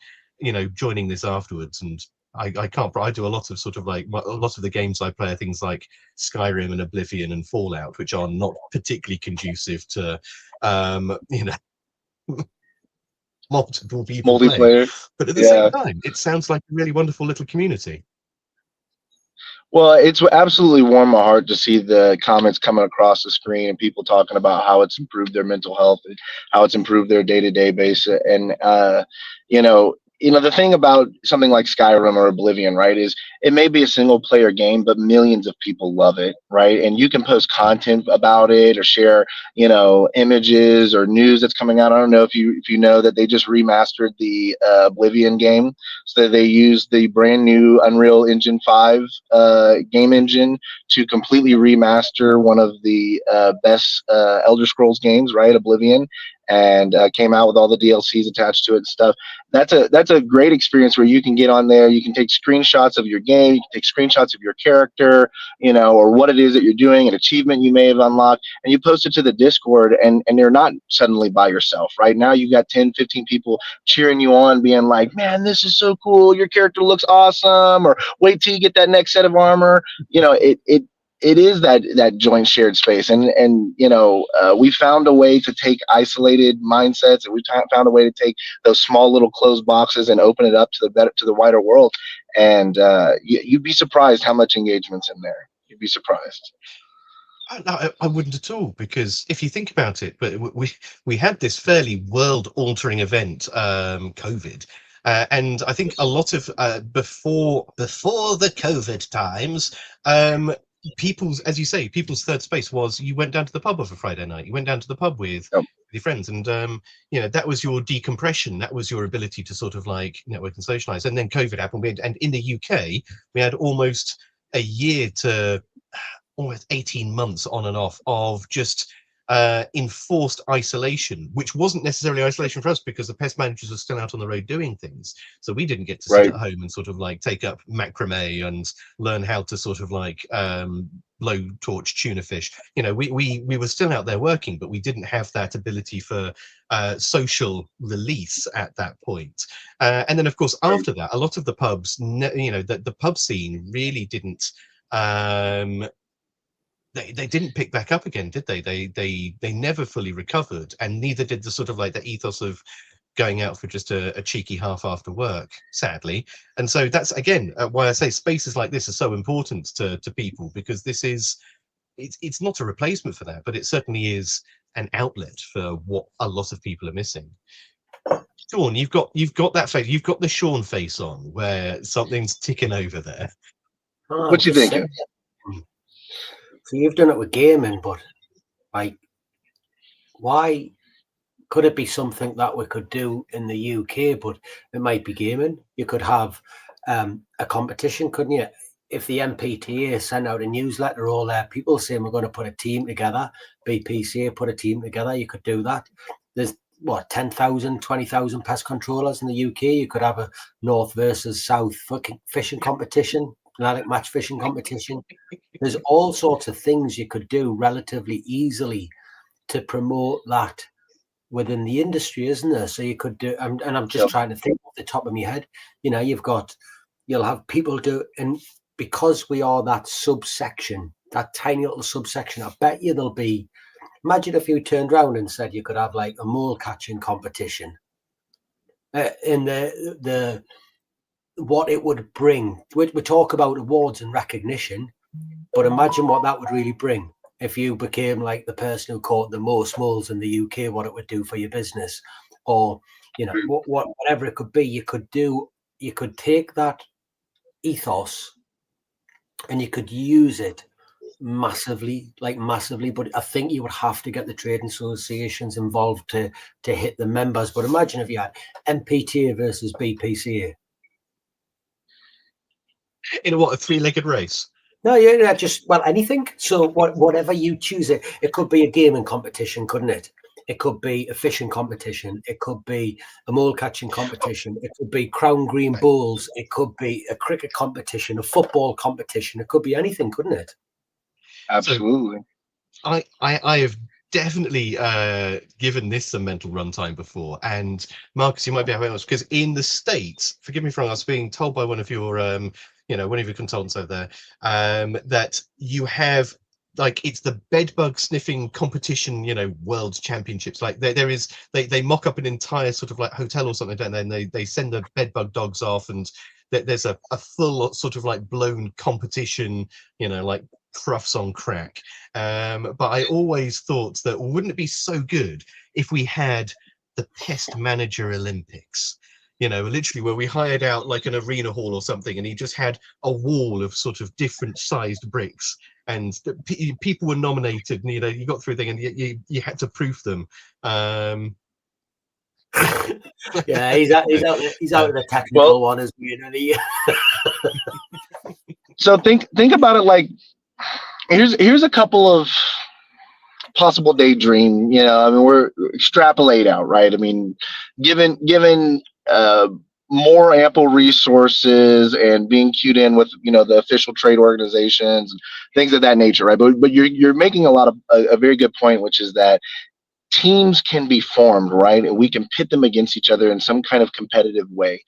[SPEAKER 2] joining this afterwards, and I can't. I do a lot of a lot of the games I play are things like Skyrim and Oblivion and Fallout, which are not particularly conducive to, multiple people
[SPEAKER 4] multiplayer.
[SPEAKER 2] But at the same time, it sounds like a really wonderful little community.
[SPEAKER 4] Well, it's absolutely warmed my heart to see the comments coming across the screen and people talking about how it's improved their mental health and how it's improved their day-to-day basis. And the thing about something like Skyrim or Oblivion, right, is it may be a single player game, but millions of people love it, right? And you can post content about it or share, images or news that's coming out. I don't know if you know that they just remastered the Oblivion game, so that they used the brand new Unreal Engine 5 game engine to completely remaster one of the best Elder Scrolls games, right, Oblivion. and came out with all the DLCs attached to it and stuff. That's a great experience where you can get on there, you can take screenshots of your game, you can take screenshots of your character, or what it is that you're doing, an achievement you may have unlocked, and you post it to the Discord, and you're not suddenly by yourself. Right now you got 10, 15 people cheering you on, being like, man, this is so cool, your character looks awesome, or wait till you get that next set of armor. It is that joint shared space, and we found a way to take isolated mindsets, and we found a way to take those small little closed boxes and open it up to the wider world. And you'd be surprised how much engagement's in there. You'd be surprised.
[SPEAKER 2] I wouldn't at all, because if you think about it, but we had this fairly world-altering event, COVID, and I think a lot of before the COVID times. People's third space was you went down to the pub on a Friday night. You went down to the pub with your friends, and that was your decompression. That was your ability to sort of like network and socialize. And then COVID happened, and in the UK we had almost a year to almost 18 months on and off of just enforced isolation, which wasn't necessarily isolation for us because the pest managers were still out on the road doing things. So we didn't get to sit at home and sort of like take up macrame and learn how to sort of like blow torch tuna fish. We were still out there working, but we didn't have that ability for social release at that point. And then of course after that, a lot of the pubs, the pub scene really didn't they didn't pick back up again, did they? They never fully recovered, and neither did the sort of like the ethos of going out for just a cheeky half after work, sadly. And so that's again why I say spaces like this are so important to people, because it's not a replacement for that, but it certainly is an outlet for what a lot of people are missing. Sean, you've got that face, you've got the Sean face on, where something's ticking over there.
[SPEAKER 4] What you thinking?
[SPEAKER 3] So you've done it with gaming, but like, why could it be something that we could do in the UK? But it might be gaming. You could have a competition, couldn't you? If the MPTA sent out a newsletter, all their people saying we're going to put a team together, BPCA put a team together, you could do that. There's 10,000, 20,000 pest controllers in the UK. You could have a North versus South fishing competition, Atlantic match fishing competition. There's all sorts of things you could do relatively easily to promote that within the industry, isn't there? So you could do, and I'm just trying to think off the top of my head, you'll have people do, and because we are that subsection, that tiny little subsection, I bet you there'll be, imagine if you turned around and said you could have like a mole catching competition in the what it would bring. We talk about awards and recognition, but imagine what that would really bring if you became like the person who caught the most moles in the UK, what it would do for your business, or whatever it could be. You could take that ethos and you could use it massively, but I think you would have to get the trade associations involved to hit the members. But imagine if you had MPTA versus BPCA
[SPEAKER 2] in a three-legged race.
[SPEAKER 3] No, just anything. So whatever you choose, it could be a gaming competition, couldn't it? It could be a fishing competition. It could be a mole catching competition. It could be Crown Green Bowls. It could be a cricket competition, a football competition. It could be anything, couldn't it?
[SPEAKER 4] Absolutely.
[SPEAKER 2] So I have definitely given this some mental runtime before. And Marcus, you might be able to, because in the States, forgive me for wrong, I was being told by one of your one of your consultants over there, that you have, like, it's the bedbug sniffing competition, world championships. Like they mock up an entire sort of like hotel or something, don't they? And they send the bedbug dogs off, and there's a full sort of like blown competition, like Crufts on crack. But I always thought that wouldn't it be so good if we had the Pest Manager Olympics? Literally where we hired out like an arena hall or something, and he just had a wall of sort of different sized bricks, and people were nominated, and you got through a thing, and you had to proof them.
[SPEAKER 3] Yeah, he's out of the technical one as well.
[SPEAKER 4] So think about it like, here's a couple of possible daydream. I mean, we're extrapolate out, right? I mean, given more ample resources and being cued in with the official trade organizations and things of that nature, right? But you're making a very good point, which is that teams can be formed, right? And we can pit them against each other in some kind of competitive way.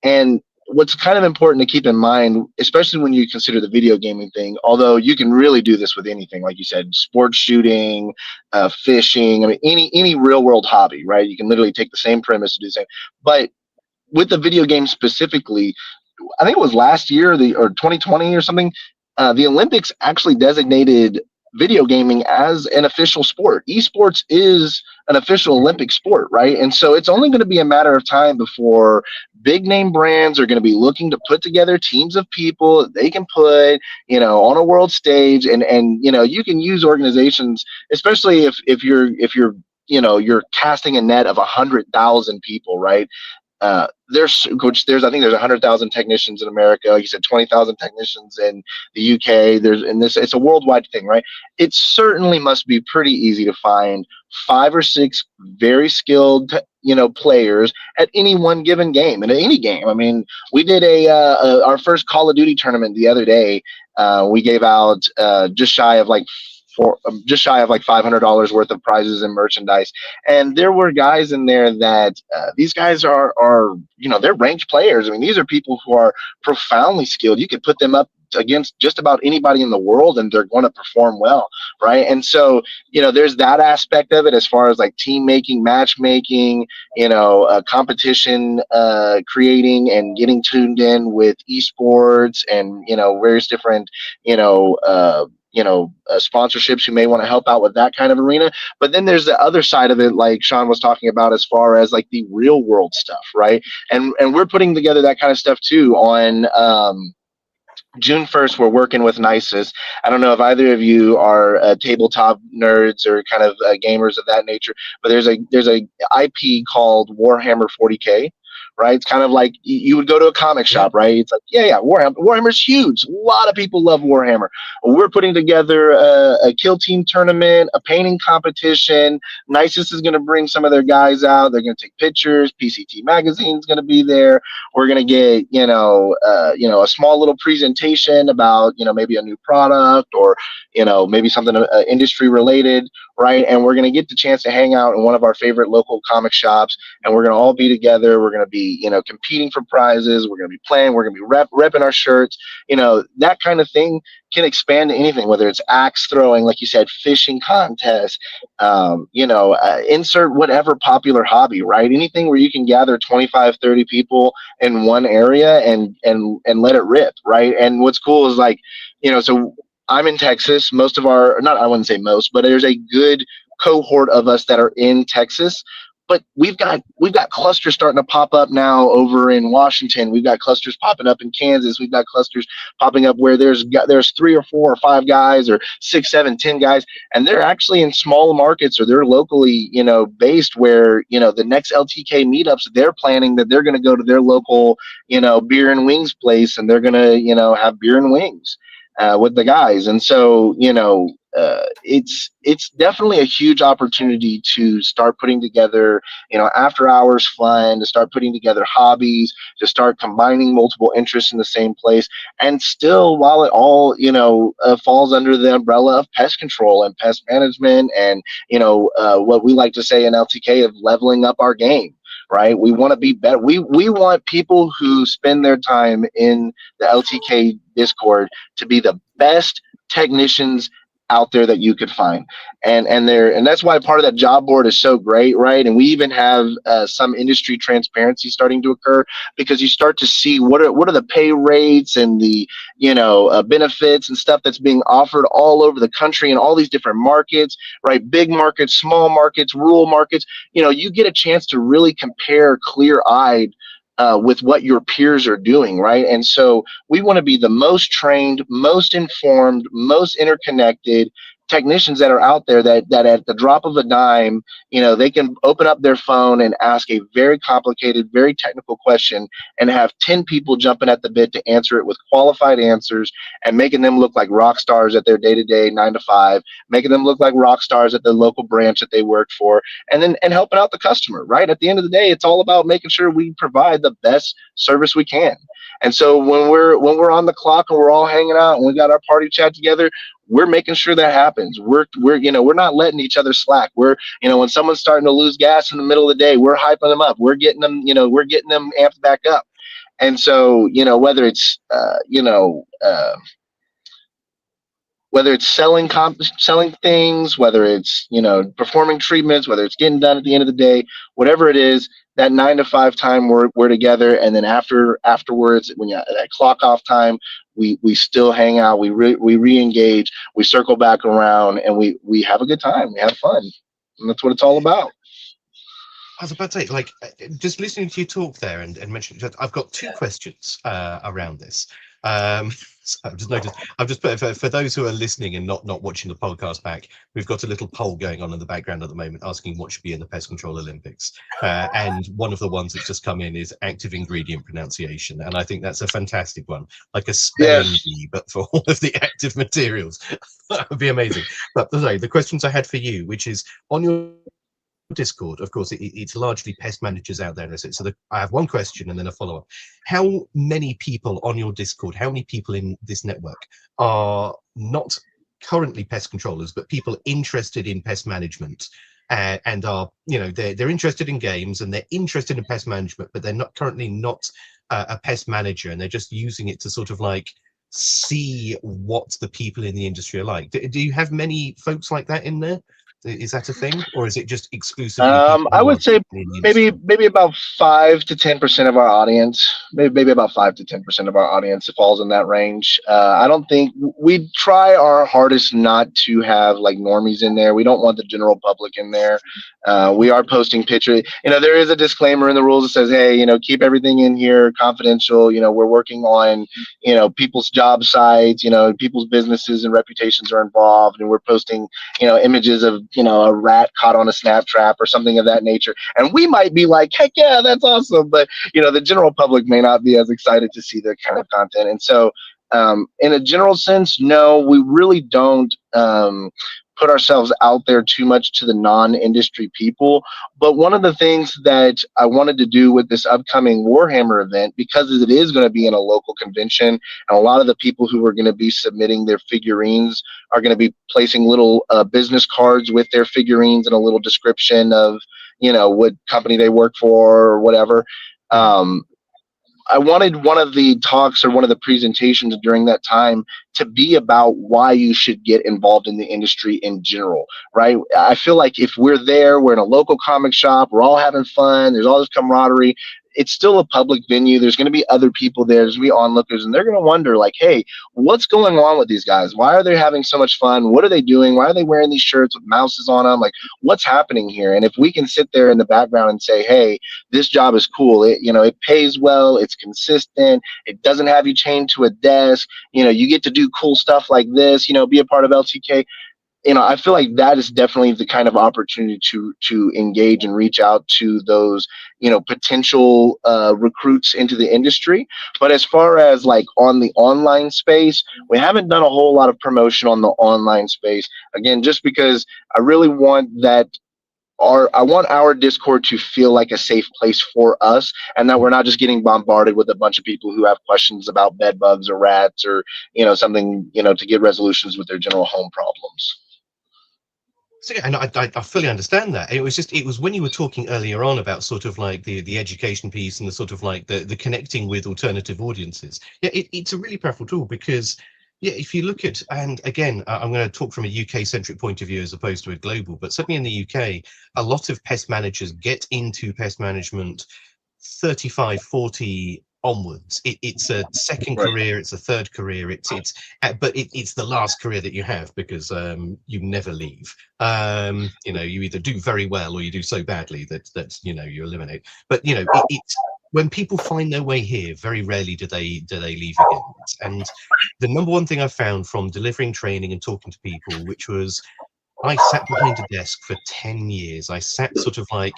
[SPEAKER 4] And what's kind of important to keep in mind, especially when you consider the video gaming thing, although you can really do this with anything, like you said, sports shooting, fishing, I mean, any real world hobby, right? You can literally take the same premise to do the same. But with the video game specifically, I think it was last year, or 2020 or something, the Olympics actually designated video gaming as an official sport. Esports is an official Olympic sport, right? And so it's only going to be a matter of time before big name brands are going to be looking to put together teams of people that they can put, on a world stage, and you can use organizations, especially if you're casting a net of 100,000 people, right? There's I think there's 100,000 technicians in America. Like you said, 20,000 technicians in the UK. It's a worldwide thing, right? It certainly must be pretty easy to find 5 or 6 very skilled players at any one given game, and at any game. I mean, we did our first Call of Duty tournament the other day. We gave out just shy of like $500 worth of prizes and merchandise, and there were guys in there that these guys are they're ranked players. I mean, these are people who are profoundly skilled. You could put them up against just about anybody in the world and they're going to perform well, right? And so there's that aspect of it, as far as like team making, matchmaking, competition creating, and getting tuned in with esports and various different sponsorships you may want to help out with that kind of arena. But then there's the other side of it, like Sean was talking about, as far as like the real world stuff, right? And we're putting together that kind of stuff too. On June 1st, we're working with Nisus. I don't know if either of you are tabletop nerds or kind of gamers of that nature, but there's a IP called Warhammer 40K. Right, it's kind of like you would go to a comic shop, right? It's like, yeah, Warhammer's huge. A lot of people love Warhammer. We're putting together a kill team tournament, a painting competition. Nisus is going to bring some of their guys out. They're going to take pictures. PCT Magazine's going to be there. We're going to get a small little presentation about maybe a new product, or maybe something industry related, right? And we're going to get the chance to hang out in one of our favorite local comic shops, and we're going to all be together. We're going to be competing for prizes. We're going to be playing. We're going to be repping our shirts. That kind of thing can expand to anything, whether it's axe throwing, like you said, fishing contests, insert whatever popular hobby, right? Anything where you can gather 25, 30 people in one area and let it rip, right? And what's cool is like, so I'm in Texas. Most of I wouldn't say most, but there's a good cohort of us that are in Texas. But we've got clusters starting to pop up now over in Washington. We've got clusters popping up in Kansas. We've got clusters popping up where there's 3 or 4 or 5 guys, or 6, 7, 10 guys, and they're actually in small markets, or they're locally, based, where the next LTK meetups, they're planning that they're going to go to their local, beer and wings place, and they're going to, have beer and wings with the guys. And so, it's definitely a huge opportunity to start putting together, after hours fun, to start putting together hobbies, to start combining multiple interests in the same place. And still, while it all, falls under the umbrella of pest control and pest management, and, what we like to say in LTK of leveling up our game. Right, we want to be better. We want people who spend their time in the LTK Discord to be the best technicians out there that you could find, and that's why part of that job board is so great, right? And we even have some industry transparency starting to occur, because you start to see what are the pay rates and the benefits and stuff that's being offered all over the country in all these different markets, right? Big markets, small markets, rural markets. You get a chance to really compare clear-eyed with what your peers are doing, right? And so we want to be the most trained, most informed, most interconnected technicians that are out there that at the drop of a dime, they can open up their phone and ask a very complicated, very technical question and have 10 people jumping at the bit to answer it with qualified answers and making them look like rock stars at their day-to-day 9 to 5, making them look like rock stars at the local branch that they work for, and helping out the customer, right? At the end of the day, it's all about making sure we provide the best service we can. And so when we're on the clock and we're all hanging out and we got our party chat together, we're making sure that happens. We're not letting each other slack. We're, when someone's starting to lose gas in the middle of the day, we're hyping them up. We're getting them amped back up. And so, whether it's selling things, whether it's performing treatments, whether it's getting done at the end of the day, whatever it is, that 9 to 5 time we're together, and then afterwards, when you're at that clock off time, we still hang out, we re-engage, we circle back around, and we have a good time, we have fun, and that's what it's all about.
[SPEAKER 2] I was about to say, like, just listening to you talk there and mentioning, I've got 2 questions around this. So I've just noticed, I've just put, for those who are listening and not watching the podcast back, we've got a little poll going on in the background at the moment asking what should be in the Pest Control Olympics. And one of the ones that's just come in is active ingredient pronunciation. And I think that's a fantastic one, like a spelling bee, but for all of the active materials. That would be amazing. But sorry, the questions I had for you, which is on your Discord, of course, it's largely pest managers out there. So I have one question and then a follow-up. How many people on your Discord, how many people in this network are not currently pest controllers, but people interested in pest management and are, they're interested in games and they're interested in pest management, but they're not currently a pest manager, and they're just using it to sort of like see what the people in the industry are like. Do you have many folks like that in there? Is that a thing, or is it just exclusively?
[SPEAKER 4] I would say maybe about 5 to 10% of our audience, maybe about 5 to 10% of our audience falls in that range. I don't think we try our hardest not to have like normies in there. We don't want the general public in there. We are posting pictures. There is a disclaimer in the rules that says, hey, keep everything in here confidential. We're working on, people's job sites. People's businesses and reputations are involved, and we're posting, images of a rat caught on a snap trap or something of that nature, and we might be like, heck yeah, that's awesome, but the general public may not be as excited to see that kind of content. And so in a general sense, no, we really don't put ourselves out there too much to the non-industry people. But one of the things that I wanted to do with this upcoming Warhammer event, because it is going to be in a local convention, and a lot of the people who are going to be submitting their figurines are going to be placing little business cards with their figurines and a little description of, what company they work for or whatever. I wanted one of the talks or one of the presentations during that time to be about why you should get involved in the industry in general, right? I feel like if we're there, we're in a local comic shop, we're all having fun, there's all this camaraderie. It's still a public venue. There's going to be other people there. There's going to be onlookers, and they're going to wonder, like, hey, what's going on with these guys? Why are they having so much fun? What are they doing? Why are they wearing these shirts with mouses on them? Like, what's happening here? And if we can sit there in the background and say, hey, this job is cool. It pays well. It's consistent. It doesn't have you chained to a desk. You get to do cool stuff like this, be a part of LTK. I feel like that is definitely the kind of opportunity to engage and reach out to those, potential recruits into the industry. But as far as like on the online space, we haven't done a whole lot of promotion on the online space. Again, just because I really want I want our Discord to feel like a safe place for us, and that we're not just getting bombarded with a bunch of people who have questions about bed bugs or rats or, something, to get resolutions with their general home problems.
[SPEAKER 2] So yeah, and I fully understand that. It was when you were talking earlier on about sort of like the education piece and the sort of like the connecting with alternative audiences. Yeah, it's a really powerful tool because, yeah, if you look at, and again, I'm going to talk from a UK-centric point of view as opposed to a global, but certainly in the UK, a lot of pest managers get into pest management 35, 40 onwards. It's a second career, it's a third career, but it's the last career that you have because you never leave. You either do very well or you do so badly that you eliminate. But it's when people find their way here, very rarely do they leave again. And the number one thing I found from delivering training and talking to people, which was, I sat behind a desk for 10 years. I sat sort of like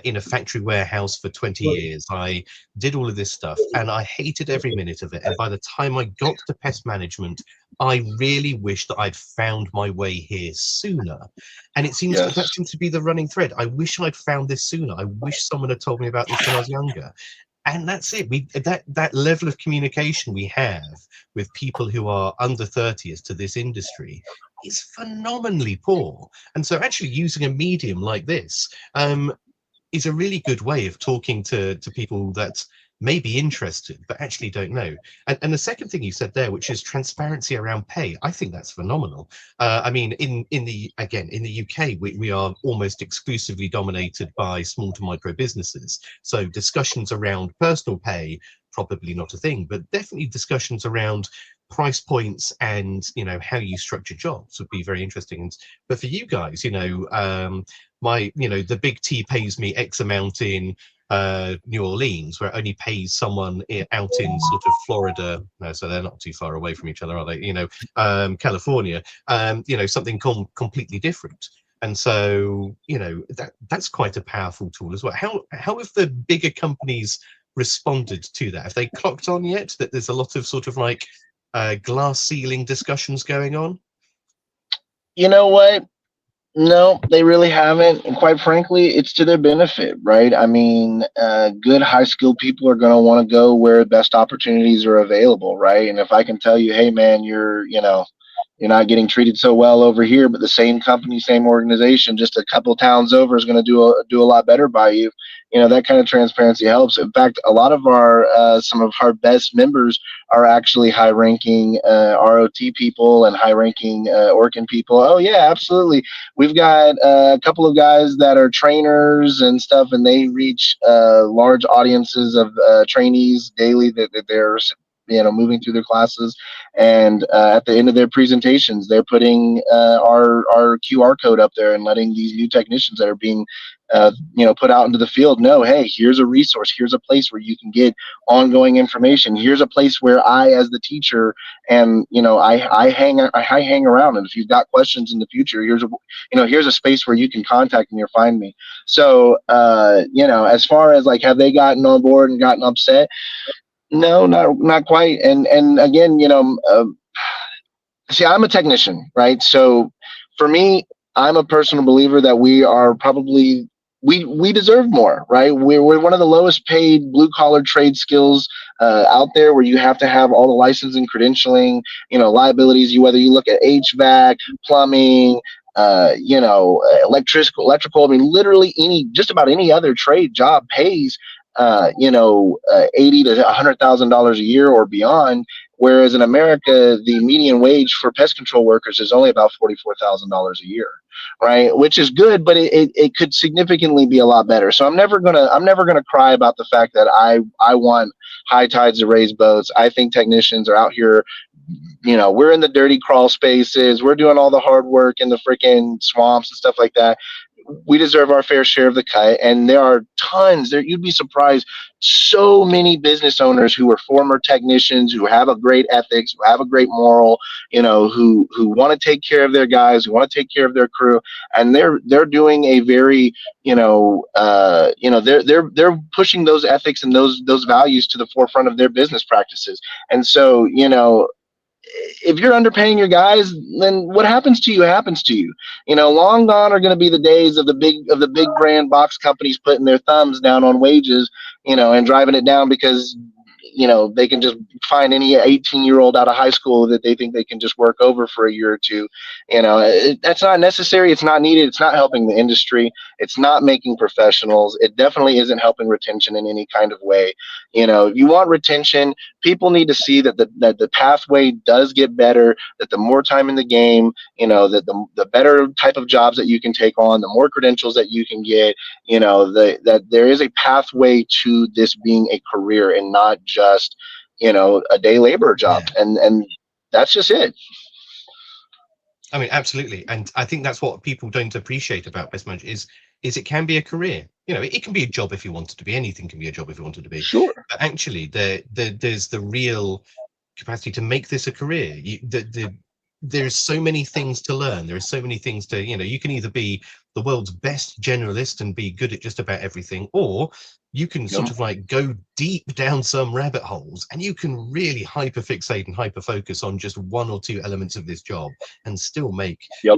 [SPEAKER 2] in a factory warehouse for 20 years. I did all of this stuff and I hated every minute of it. And by the time I got to pest management, I really wish that I'd found my way here sooner. And it seems that
[SPEAKER 4] Yes.
[SPEAKER 2] seems to be the running thread. I wish I'd found this sooner. I wish someone had told me about this when I was younger. And that's it. That level of communication we have with people who are under 30 as to this industry is phenomenally poor. And so actually using a medium like this is a really good way of talking to people that may be interested but actually don't know. And the second thing you said there, which is transparency around pay, I think that's phenomenal. I mean, in the UK, we are almost exclusively dominated by small to micro businesses. So discussions around personal pay, probably not a thing, but definitely discussions around price points and how you structure jobs would be very interesting. But for you guys, the big T pays me X amount in New Orleans, where it only pays someone out in sort of Florida, no, so they're not too far away from each other, are they? California, something completely different. And so that's quite a powerful tool as well. How have the bigger companies responded to that? Have they clocked on yet that there's a lot of sort of like glass ceiling discussions going on?
[SPEAKER 4] You know what? No, they really haven't. And quite frankly, it's to their benefit, right? I mean, good high skilled people are going to want to go where best opportunities are available, right? And if I can tell you, hey, man, you're not getting treated so well over here, but the same company, same organization, just a couple towns over is going to do a lot better by you. That kind of transparency helps. In fact, a lot of our some of our best members are actually high-ranking ROT people and high-ranking Orkin people. Oh yeah, absolutely. We've got a couple of guys that are trainers and stuff, and they reach large audiences of trainees daily that they're moving through their classes, and at the end of their presentations they're putting our QR code up there and letting these new technicians that are being put out into the field know, hey, here's a resource, here's a place where you can get ongoing information, here's a place where I as the teacher and I hang around, and if you've got questions in the future, here's a space where you can contact me or find me. So as far as like, have they gotten on board and gotten upset? No, not quite. And again, see, I'm a technician, right? So for me, I'm a personal believer that we are probably we deserve more, right? We're one of the lowest paid blue collar trade skills out there, where you have to have all the licensing, credentialing, liabilities. Whether you look at HVAC, plumbing, electrical. I mean, literally just about any other trade job pays $80,000 to $100,000 a year or beyond. Whereas in America, the median wage for pest control workers is only about $44,000 a year, right? Which is good, but it could significantly be a lot better. So I'm never gonna cry about the fact that I want high tides to raise boats. I think technicians are out here. We're in the dirty crawl spaces. We're doing all the hard work in the freaking swamps and stuff like that. We deserve our fair share of the cut, and there are tons there. You'd be surprised, so many business owners who are former technicians, who have a great ethics, who have a great moral, who want to take care of their guys, who want to take care of their crew, and they're doing a very they're pushing those ethics and those values to the forefront of their business practices. And so if you're underpaying your guys, then what happens to you happens to you. Long gone are going to be the days of the big brand box companies putting their thumbs down on wages, and driving it down because they can just find any 18-year-old out of high school that they think they can just work over for a year or two. That's not necessary. It's not needed. It's not helping the industry. It's not making professionals. It definitely isn't helping retention in any kind of way. If you want retention, people need to see that the pathway does get better, that the more time in the game, that the better type of jobs that you can take on, the more credentials that you can get, that there is a pathway to this being a career and not just a day labor job. And that's just it.
[SPEAKER 2] I mean, absolutely, and I think that's what people don't appreciate about pest management is it can be a career. You know, it can be a job if you want it to be. Anything can be a job if you want it to be.
[SPEAKER 4] Sure.
[SPEAKER 2] But actually, there's the real capacity to make this a career. There's so many things to learn. There are so many things to, you can either be the world's best generalist and be good at just about everything, or you can sort of like go deep down some rabbit holes and you can really hyper fixate and hyper focus on just one or two elements of this job and still make, a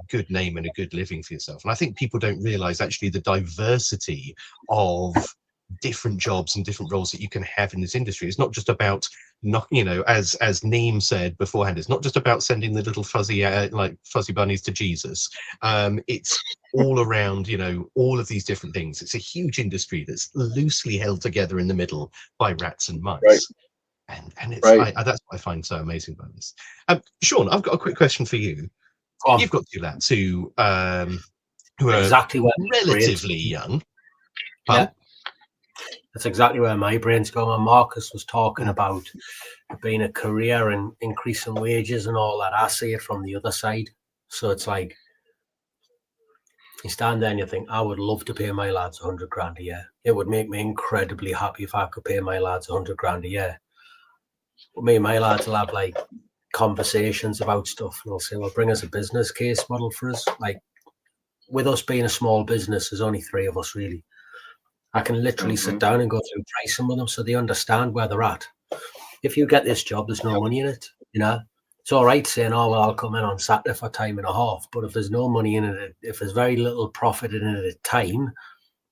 [SPEAKER 2] good name and a good living for yourself. And I think people don't realize actually the diversity of different jobs and different roles that you can have in this industry. It's not just about, not, as Neem said beforehand, it's not just about sending the little fuzzy bunnies to Jesus. It's all around, all of these different things. It's a huge industry that's loosely held together in the middle by rats and mice.
[SPEAKER 4] Right.
[SPEAKER 2] And it's that's what I find so amazing about this. Sean, I've got a quick question for you. You've got two lads who are
[SPEAKER 3] exactly
[SPEAKER 2] relatively young.
[SPEAKER 3] Yeah. That's exactly where my brain's going. And Marcus was talking about it being a career and increasing wages and all that. I see it from the other side. So it's like, you stand there and you think, I would love to pay my lads 100 grand a year. It would make me incredibly happy if I could pay my lads 100 grand a year. But me and my lads will have like conversations about stuff, and they'll say, well, bring us a business case model for us. Like, with us being a small business, there's only 3 of us really. I can literally sit down and go through pricing with them so they understand where they're at. If you get this job, there's no money in it. It's all right saying, oh, well, I'll come in on Saturday for time and a half. But if there's no money in it, if there's very little profit in it at time,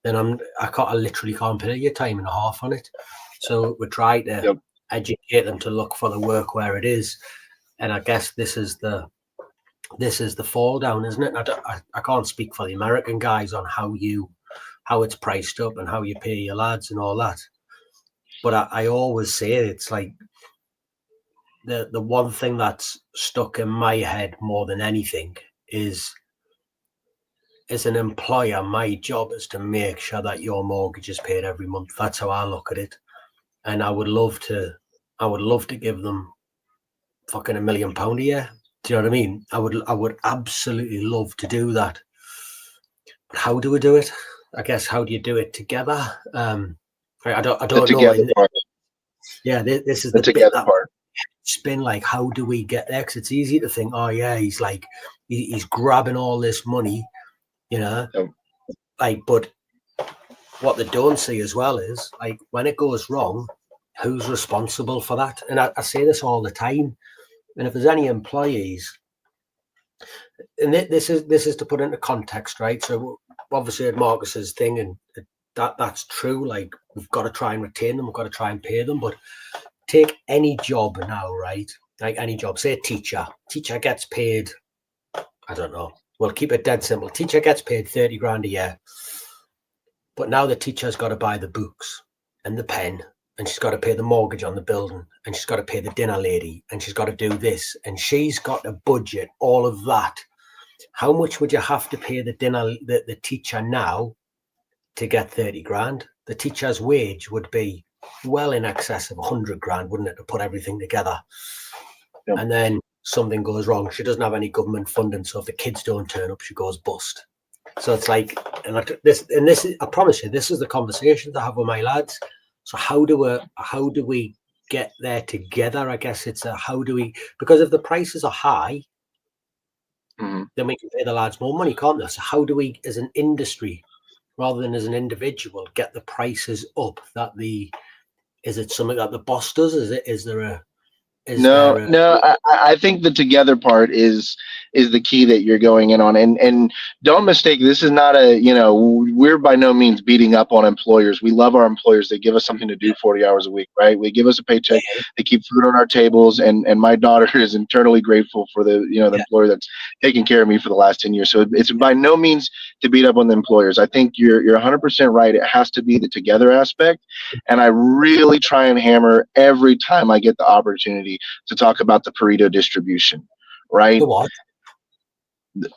[SPEAKER 3] then I literally can't pay you time and a half on it. So we try to educate them to look for the work where it is. And I guess this is the fall down, isn't it? I can't speak for the American guys on how it's priced up and how you pay your lads and all that. But I always say it's like the one thing that's stuck in my head more than anything is, as an employer, my job is to make sure that your mortgage is paid every month. That's how I look at it. And I would love to give them fucking £1 million a year. Do you know what I mean? I would absolutely love to do that. But how do we do it? I guess, how do you do it together? I don't know. Yeah, this is the bit that part. Spin, like, how do we get there? Because it's easy to think, oh yeah, he's like, he's grabbing all this money, like, but what they don't see as well is, like, when it goes wrong, who's responsible for that? And I say this all the time. And if there's any employees, and this is to put into context, right? So obviously at Marcus's thing, and that's true. Like, we've got to try and retain them, we've got to try and pay them. But take any job now, right? Like any job, say a teacher gets paid, I don't know, we'll keep it dead simple. Teacher gets paid 30 grand a year. But now the teacher's got to buy the books and the pen, and she's got to pay the mortgage on the building, and she's got to pay the dinner lady, and she's got to do this, and she's got to budget all of that. How much would you have to pay the teacher now to get 30 grand? The teacher's wage would be well in excess of 100 grand, wouldn't it, to put everything together? Yep. And then something goes wrong. She doesn't have any government funding, so if the kids don't turn up, she goes bust. So it's like, I promise you, this is the conversations I have with my lads. So how do we get there together? I guess it's because if the prices are high, then we can pay the lads more money, can't we? So how do we, as an industry, rather than as an individual, get the prices up? Is it something that the boss does?
[SPEAKER 4] I think the together part is the key that you're going in on, and don't mistake, this is not we're by no means beating up on employers. We love our employers. They give us something to do 40 hours a week, right? They give us a paycheck. They keep food on our tables, and my daughter is internally grateful for the employer that's taken care of me for the last 10 years. So it's by no means to beat up on the employers. I think you're 100% right. It has to be the together aspect, and I really try and hammer every time I get the opportunity to talk about the Pareto distribution, right?
[SPEAKER 3] The what?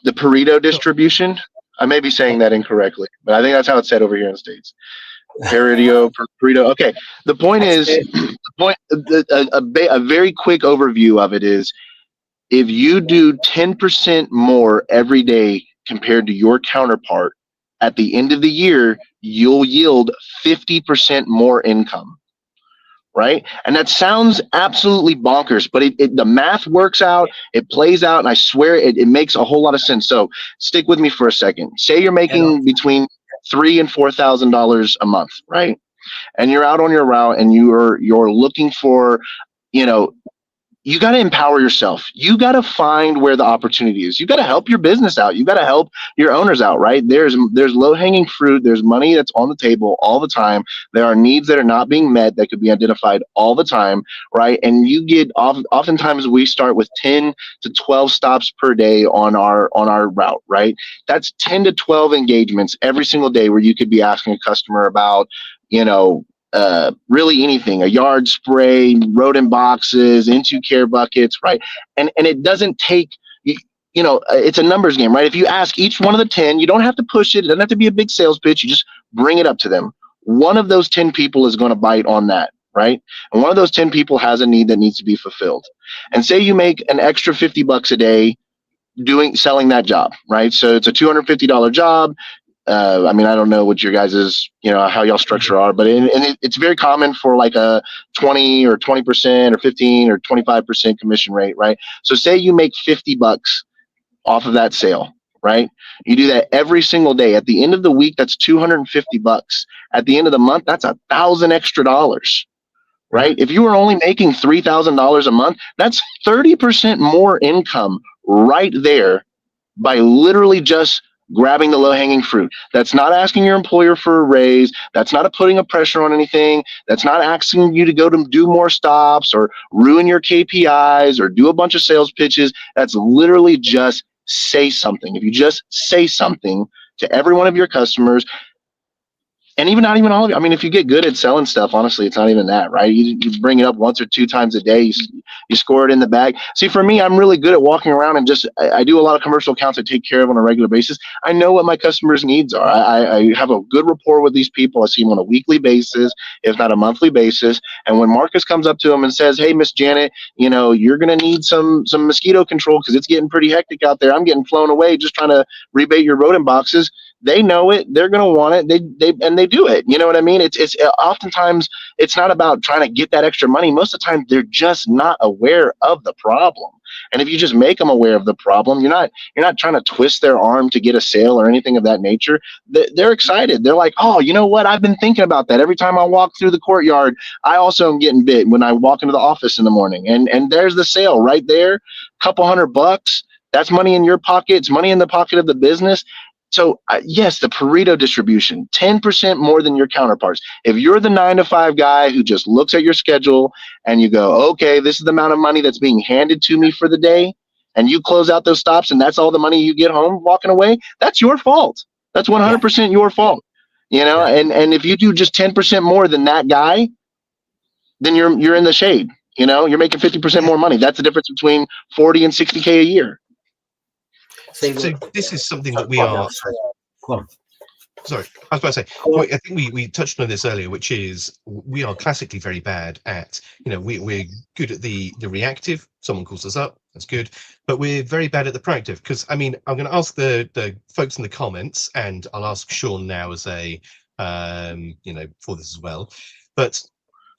[SPEAKER 4] The Pareto distribution. I may be saying that incorrectly, but I think that's how it's said over here in the States. Pareto. Okay. The point is, a very quick overview of it is, if you do 10% more every day compared to your counterpart, at the end of the year, you'll yield 50% more income. Right. And that sounds absolutely bonkers, but the math works out, it plays out, and I swear it makes a whole lot of sense. So stick with me for a second. Say you're making between $3,000 and $4,000 a month, right? And you're out on your route and you're looking for, you know, you got to empower yourself. You got to find where the opportunity is. You got to help your business out. You got to help your owners out, right? There's low hanging fruit. There's money that's on the table all the time. There are needs that are not being met that could be identified all the time, right? And you get oftentimes we start with 10 to 12 stops per day on our route, right? That's 10 to 12 engagements every single day where you could be asking a customer about, really anything, a yard spray, rodent boxes, into care buckets, right? And it doesn't take, it's a numbers game, right? If you ask each one of the 10, you don't have to push it. It doesn't have to be a big sales pitch. You just bring it up to them. One of those 10 people is going to bite on that, right? And one of those 10 people has a need that needs to be fulfilled. And say you make an extra $50 a day selling that job, right? So it's a $250 job. I don't know what your guys's, how y'all structure are, but it's very common for like a 20 or 20% or 15 or 25% commission rate, right? So say you make $50 off of that sale, right? You do that every single day. At the end of the week, that's $250. At the end of the month, that's $1,000 extra dollars, right? If you were only making $3,000 a month, that's 30% more income right there by literally just grabbing the low-hanging fruit. That's not asking your employer for a raise. That's not putting a pressure on anything. That's not asking you to go to do more stops or ruin your KPIs or do a bunch of sales pitches. That's literally just say something. If you just say something to every one of your customers, and not even all of you. I mean, if you get good at selling stuff, honestly, it's not even that, right? You bring it up once or two times a day. You score it in the bag. See, for me, I'm really good at walking around and I do a lot of commercial accounts I take care of on a regular basis. I know what my customers' needs are. I have a good rapport with these people. I see them on a weekly basis, if not a monthly basis. And when Marcus comes up to them and says, "Hey, Miss Janet, you're going to need some mosquito control because it's getting pretty hectic out there. I'm getting flown away just trying to rebate your rodent boxes." They know it. They're going to want it. They do it. You know what I mean? It's oftentimes it's not about trying to get that extra money. Most of the time, they're just not aware of the problem. And if you just make them aware of the problem, you're not trying to twist their arm to get a sale or anything of that nature. They're excited. They're like, "Oh, you know what? I've been thinking about that. Every time I walk through the courtyard, I also am getting bit when I walk into the office in the morning." And there's the sale right there. Couple $100. That's money in your pocket. It's money in the pocket of the business. So yes, the Pareto distribution, 10% more than your counterparts. If you're the 9 to 5 guy who just looks at your schedule and you go, "Okay, this is the amount of money that's being handed to me for the day," and you close out those stops and that's all the money you get home walking away, that's your fault. That's 100% your fault. And if you do just 10% more than that guy, then you're in the shade. You're making 50% more money. That's the difference between 40 and 60K a year.
[SPEAKER 2] So this is something that we are. Sorry, I was about to say. Well, I think we touched on this earlier, which is we are classically very bad at. We're good at the reactive. Someone calls us up, that's good, but we're very bad at the proactive. Because I'm going to ask the folks in the comments, and I'll ask Sean now as a for this as well. But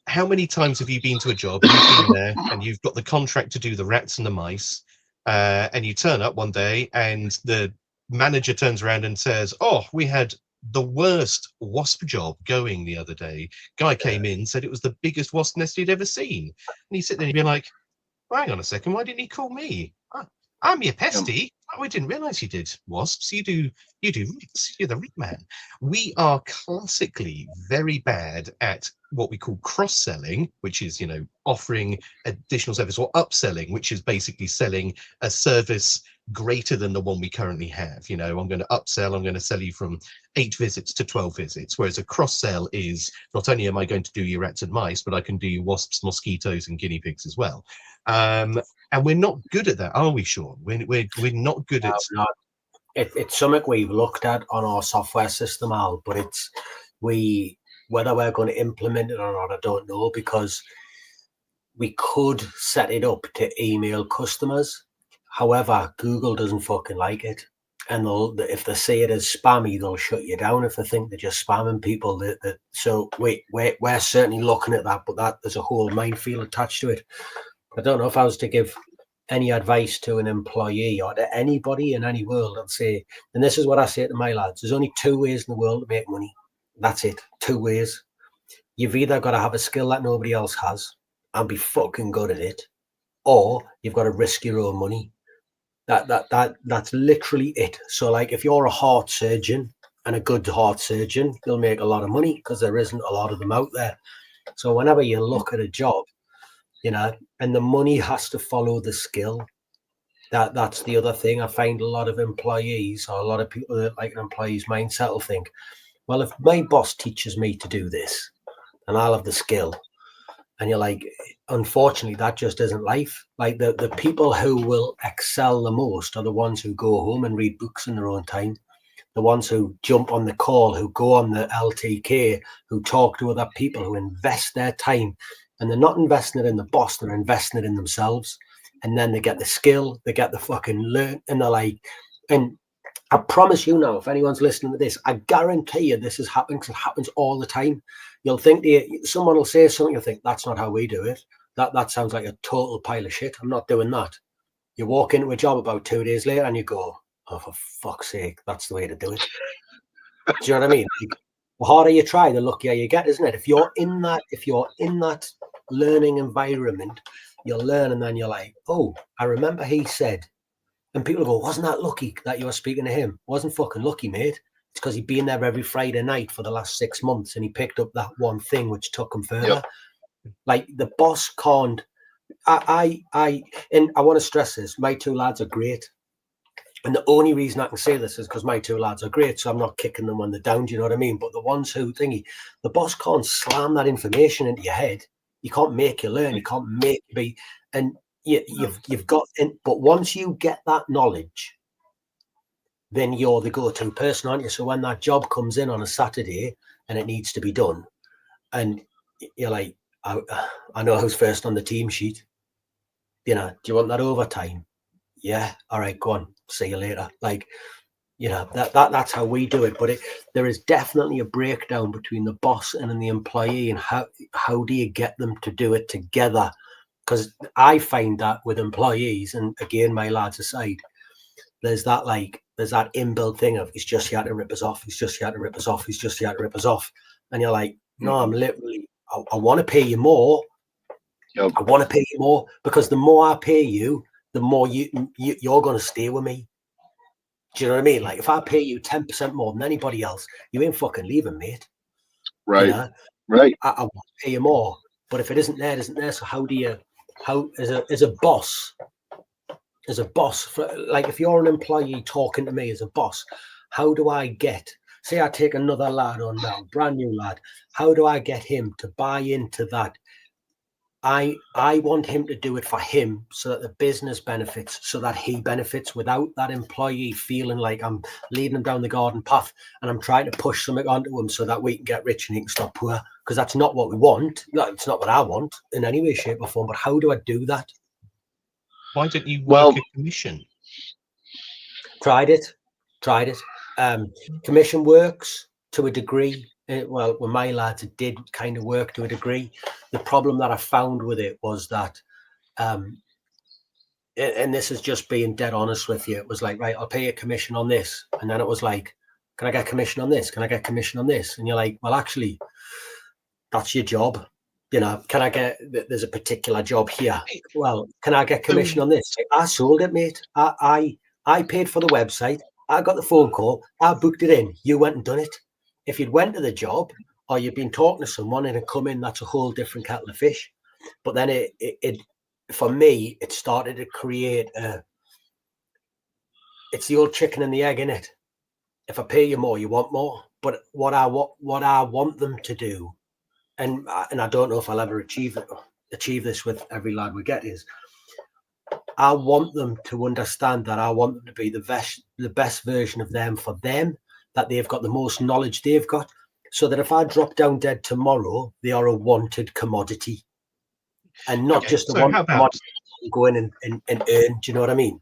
[SPEAKER 2] how many times have you been to a job? You've been there, and you've got the contract to do the rats and the mice. And you turn up one day and the manager turns around and says, "Oh, we had the worst wasp job going the other day. Guy came in, said it was the biggest wasp nest he'd ever seen." And you sit there and you're like, "Well, hang on a second, why didn't he call me? I'm your pesty. Oh, I didn't realize you did wasps. You do rats. You're the rat man." We are classically very bad at what we call cross-selling, which is, offering additional service, or upselling, which is basically selling a service greater than the one we currently have. I'm going to upsell, I'm going to sell you from 8 visits to 12 visits. Whereas a cross-sell is not only am I going to do your rats and mice, but I can do your wasps, mosquitoes, and guinea pigs as well. And we're not good at that, are we, Sean? We're not good at.
[SPEAKER 3] It's something we've looked at on our software system, Al, but whether we're going to implement it or not, I don't know, because we could set it up to email customers However, Google doesn't fucking like it. And if they see it as spammy, they'll shut you down if they think they're just spamming people. So we're certainly looking at that, but there's a whole minefield attached to it. I don't know if I was to give any advice to an employee or to anybody in any world, I'd say, and this is what I say to my lads, there's only 2 ways in the world to make money. That's it. 2 ways. You've either got to have a skill that nobody else has and be fucking good at it, or you've got to risk your own money. That's literally it. So like if you're a heart surgeon and a good heart surgeon, you'll make a lot of money because there isn't a lot of them out there. So whenever you look at a job, you know, and the money has to follow the skill. That's the other thing. I find a lot of employees or a lot of people that like an employee's mindset will think, well, if my boss teaches me to do this and I'll have the skill. And you're like, unfortunately, that just isn't life. Like the people who will excel the most are the ones who go home and read books in their own time. The ones who jump on the call, who go on the LTK, who talk to other people, who invest their time. And they're not investing it in the boss, they're investing it in themselves. And then they get the skill, they get the fucking learn, and they're like, and I promise you now, if anyone's listening to this, I guarantee you this is happening because it happens all the time. You'll think someone will say something, you'll think, that's not how we do it. That sounds like a total pile of shit. I'm not doing that. You walk into a job about 2 days later and you go, oh, for fuck's sake, that's the way to do it. Do you know what I mean? Like, the harder you try, the luckier you get, isn't it? If you're in that learning environment, you'll learn, and then you're like, oh, I remember he said, and people go, wasn't that lucky that you were speaking to him? Wasn't fucking lucky, mate. It's because he'd been there every Friday night for the last 6 months and he picked up that one thing which took him further. Yep. Like the boss can't. And I want to stress this, my 2 lads are great. And the only reason I can say this is because my 2 lads are great, so I'm not kicking them when they're down, do you know what I mean? But the ones who the boss can't slam that information into your head. You can't make you learn, you can't make you be, and you've got, but once you get that knowledge, then you're the go-to person, aren't you? So when that job comes in on a Saturday and it needs to be done, and you're like, I know who's first on the team sheet. You know, do you want that overtime? Yeah, all right, go on. See you later. Like, you know, that's how we do it. But there is definitely a breakdown between the boss and the employee, and how do you get them to do it together? Because I find that with employees, and again, my lads aside, there's that inbuilt thing of he's just here to rip us off. He's just here to rip us off. He's just here to rip us off. And you're like, no, I'm literally, I want to pay you more. Yep. I want to pay you more because the more I pay you, the more you're going to stay with me. Do you know what I mean? Like if I pay you 10% more than anybody else, you ain't fucking leaving, mate.
[SPEAKER 4] Right.
[SPEAKER 3] You know?
[SPEAKER 4] Right.
[SPEAKER 3] I want to pay you more, but if it isn't there, it isn't there. So how as a boss, like if you're an employee talking to me as a boss, how do I say I take another lad on now, brand new lad, how do I get him to buy into that? I want him to do it for him so that the business benefits, so that he benefits, without that employee feeling like I'm leading him down the garden path and I'm trying to push something onto him so that we can get rich and he can stop poor, because that's not what we want. It's not what I want in any way, shape or form. But how do I do that?
[SPEAKER 2] Why don't you work a commission?
[SPEAKER 3] Tried it. Commission works to a degree. Well, with my lads, it did kind of work to a degree. The problem that I found with it was that, and this is just being dead honest with you, it was like, right, I'll pay you a commission on this. And then it was like, can I get commission on this? Can I get commission on this? And you're like, well, actually, that's your job. You know, there's a particular job here. Well, can I get commission on this? I sold it, mate. I paid for the website. I got the phone call. I booked it in. You went and done it. If you'd went to the job or you'd been talking to someone and it come in, that's a whole different kettle of fish. But then it for me, it started to create it's the old chicken and the egg, innit? If I pay you more, you want more. But what I want them to do, and I don't know if I'll ever achieve this with every lad we get, is I want them to understand that I want them to be the best version of them for them, that they've got the most knowledge they've got, so that if I drop down dead tomorrow, they are a wanted commodity, and not just a wanted commodity to go in and earn. Do you know what I mean?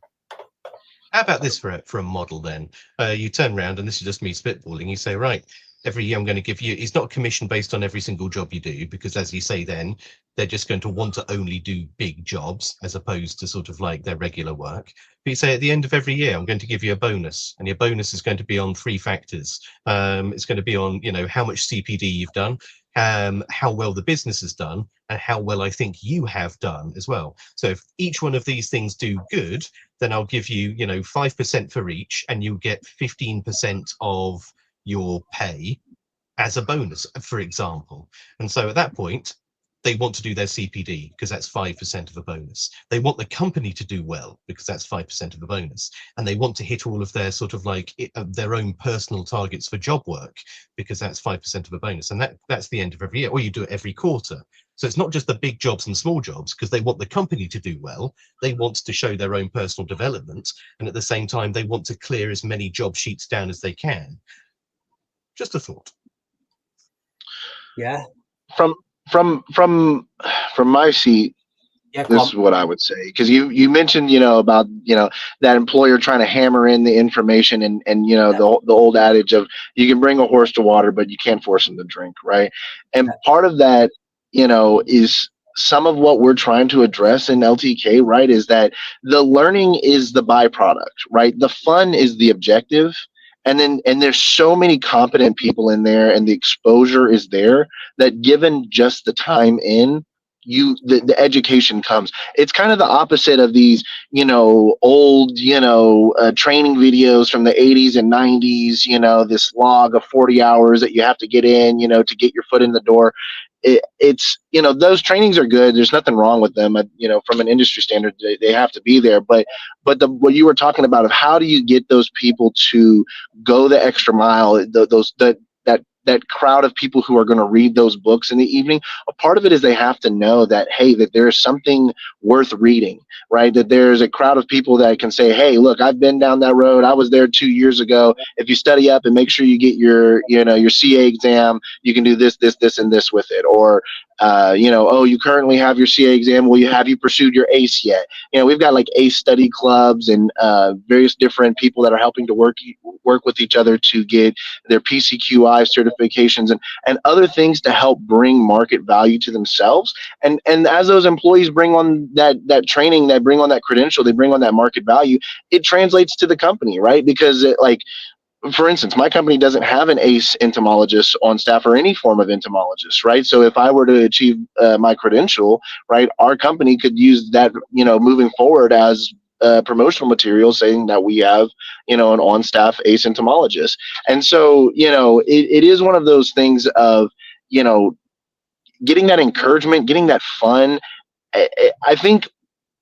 [SPEAKER 2] How about this for a model then? You turn around, and this is just me spitballing. You say, right, every year I'm going to give you. It's not commission based on every single job you do, because as you say, then they're just going to want to only do big jobs as opposed to sort of like their regular work. But you say at the end of every year, I'm going to give you a bonus, and your bonus is going to be on 3 factors. It's going to be on, how much CPD you've done, how well the business has done, and how well I think you have done as well. So if each one of these things do good, then I'll give you, 5% for each, and you'll get 15% of your pay as a bonus, for example. And so at that point, they want to do their CPD because that's 5% of a bonus. They want the company to do well because that's 5% of the bonus. And they want to hit all of their sort of like their own personal targets for job work because that's 5% of a bonus. And that's the end of every year, or you do it every quarter. So it's not just the big jobs and small jobs, because they want the company to do well. They want to show their own personal development. And at the same time, they want to clear as many job sheets down as they can. Just a thought.
[SPEAKER 3] Yeah.
[SPEAKER 4] From my seat, this is what I would say, because you mentioned about that employer trying to hammer in the information and the old adage of you can bring a horse to water but you can't force him to drink, right? And part of that is some of what we're trying to address in LTK, right, is that the learning is the byproduct, right? The fun is the objective. And there's so many competent people in there, and the exposure is there, that given just the time in, the education comes. It's kind of the opposite of these old training videos from the 80s and 90s, this log of 40 hours that you have to get in to get your foot in the door. It's those trainings are good. There's nothing wrong with them. From an industry standard, they have to be there. But what you were talking about of how do you get those people to go the extra mile, that crowd of people who are going to read those books in the evening, a part of it is they have to know that, hey, that there's something worth reading, right? That there's a crowd of people that can say, hey, look, I've been down that road. I was there 2 years ago. If you study up and make sure you get your CA exam, you can do this, and this with it. Or, you currently have your CA exam. Well, have you pursued your ACE yet? We've got like ACE study clubs and various different people that are helping to work with each other to get their PCQI certifications and other things to help bring market value to themselves. And as those employees bring on that training, that bring on that credential, they bring on that market value, it translates to the company, right? Because for instance, my company doesn't have an ACE entomologist on staff or any form of entomologist, right? So if I were to achieve my credential, right, our company could use that, moving forward as promotional material, saying that we have, an on-staff ACE entomologist. And so, it is one of those things of, getting that encouragement, getting that fun. I think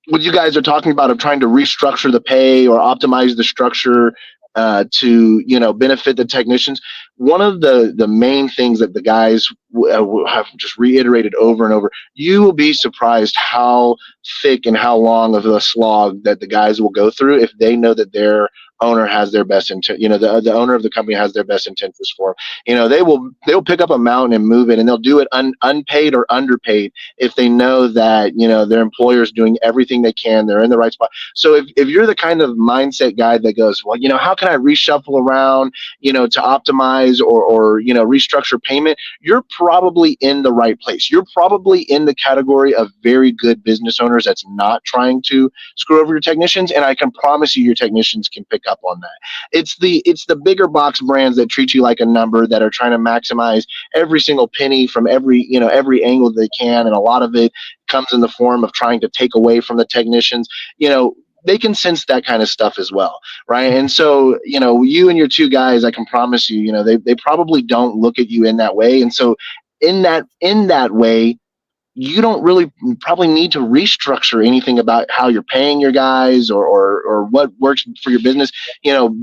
[SPEAKER 4] what you guys are talking about of trying to restructure the pay or optimize the structure to benefit the technicians. One of the main things that the guys have just reiterated over and over, you will be surprised how thick and how long of a slog that the guys will go through if they know that their owner has their best intent. The owner of the company has their best intentions for them. They'll pick up a mountain and move it, and they'll do it unpaid or underpaid if they know that their employer is doing everything they can. They're in the right spot. So if you're the kind of mindset guy that goes, well, how can I reshuffle around, to optimize or restructure payment, you're probably in the right place. You're probably in the category of very good business owners that's not trying to screw over your technicians. And I can promise you your technicians can pick up on that. It's the bigger box brands that treat you like a number, that are trying to maximize every single penny from every angle they can. And a lot of it comes in the form of trying to take away from the technicians. They can sense that kind of stuff as well, right? And so, you and your two guys, I can promise you, they probably don't look at you in that way. And so in that way, you don't really probably need to restructure anything about how you're paying your guys or what works for your business.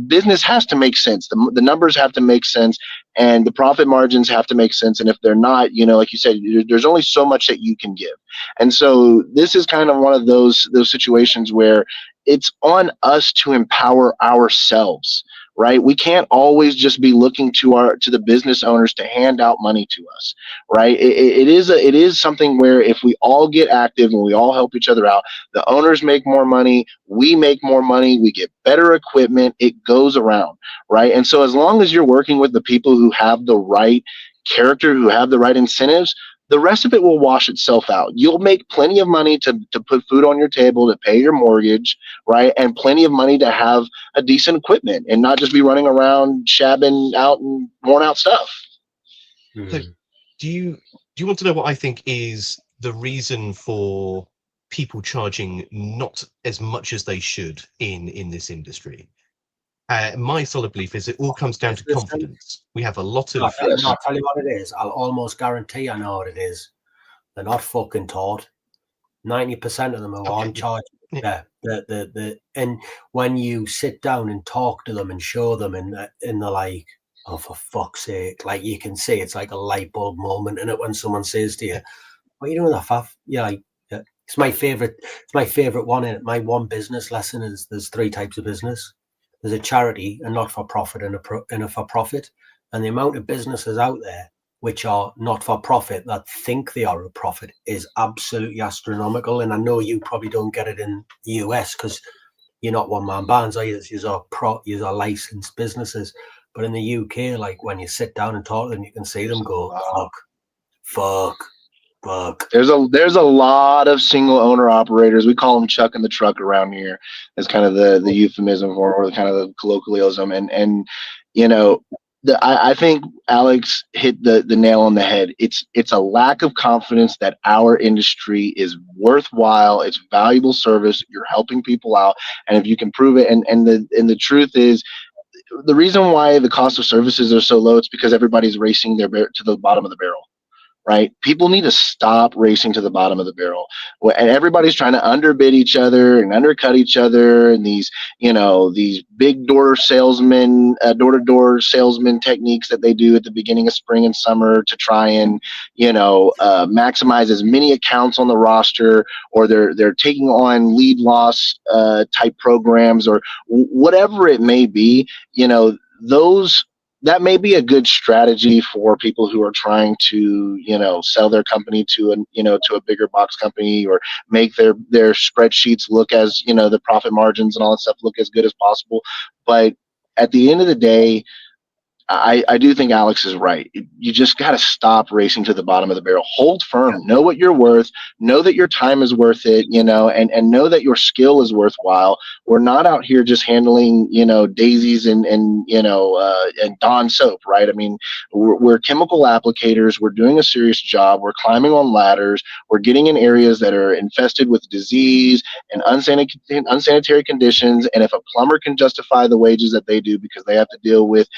[SPEAKER 4] Business has to make sense. The numbers have to make sense, and the profit margins have to make sense. And if they're not, like you said, there's only so much that you can give. And so this is kind of one of those situations where it's on us to empower ourselves, right? We can't always just be looking to the business owners to hand out money to us, right? It is something where if we all get active and we all help each other out, the owners make more money, we make more money, we get better equipment, it goes around, right? And so as long as you're working with the people who have the right character, who have the right incentives, the rest of it will wash itself out. You'll make plenty of money to put food on your table, to pay your mortgage, right? And plenty of money to have a decent equipment and not just be running around shabbing out and worn out stuff.
[SPEAKER 2] So do you want to know what I think is the reason for people charging not as much as they should in this industry? My solid belief is it all comes down to confidence. We have a lot of...
[SPEAKER 3] I'll tell you what it is. I'll almost guarantee I know what it is. They're not fucking taught. 90% of them are on charge. Yeah. And when you sit down and talk to them and show them, and they're like, oh, for fuck's sake. Like, you can see it's like a light bulb moment in it when someone says to you, what are you doing that, faff? Yeah, like, yeah. It's my favorite one in it. My one business lesson is there's 3 types of business. There's a charity, a not-for-profit, and a for-profit. And the amount of businesses out there which are not-for-profit that think they are a profit is absolutely astronomical. And I know you probably don't get it in the US because you're not one-man bands, are you? These are licensed businesses. But in the UK, like when you sit down and talk to them, you can see them go, fuck.
[SPEAKER 4] There's a lot of single owner operators. We call them chucking the truck around here. As kind of the euphemism or the kind of the colloquialism. And you know, I think Alex hit the nail on the head. It's a lack of confidence that our industry is worthwhile. It's valuable service. You're helping people out, and if you can prove it, and the truth is, the reason why the cost of services are so low, it's because everybody's racing to the bottom of the barrel. Right? People need to stop racing to the bottom of the barrel. And everybody's trying to underbid each other and undercut each other. And these big door-to-door salesman techniques that they do at the beginning of spring and summer to try and, maximize as many accounts on the roster, or they're taking on lead loss type programs, or whatever it may be, that may be a good strategy for people who are trying to, sell their company to a bigger box company, or make their spreadsheets look as, the profit margins and all that stuff look as good as possible. But at the end of the day, I do think Alex is right. You just got to stop racing to the bottom of the barrel. Hold firm. Know what you're worth. Know that your time is worth it, and know that your skill is worthwhile. We're not out here just handling, daisies and Dawn soap, right? I mean, we're chemical applicators. We're doing a serious job. We're climbing on ladders. We're getting in areas that are infested with disease and unsanitary conditions. And if a plumber can justify the wages that they do because they have to deal with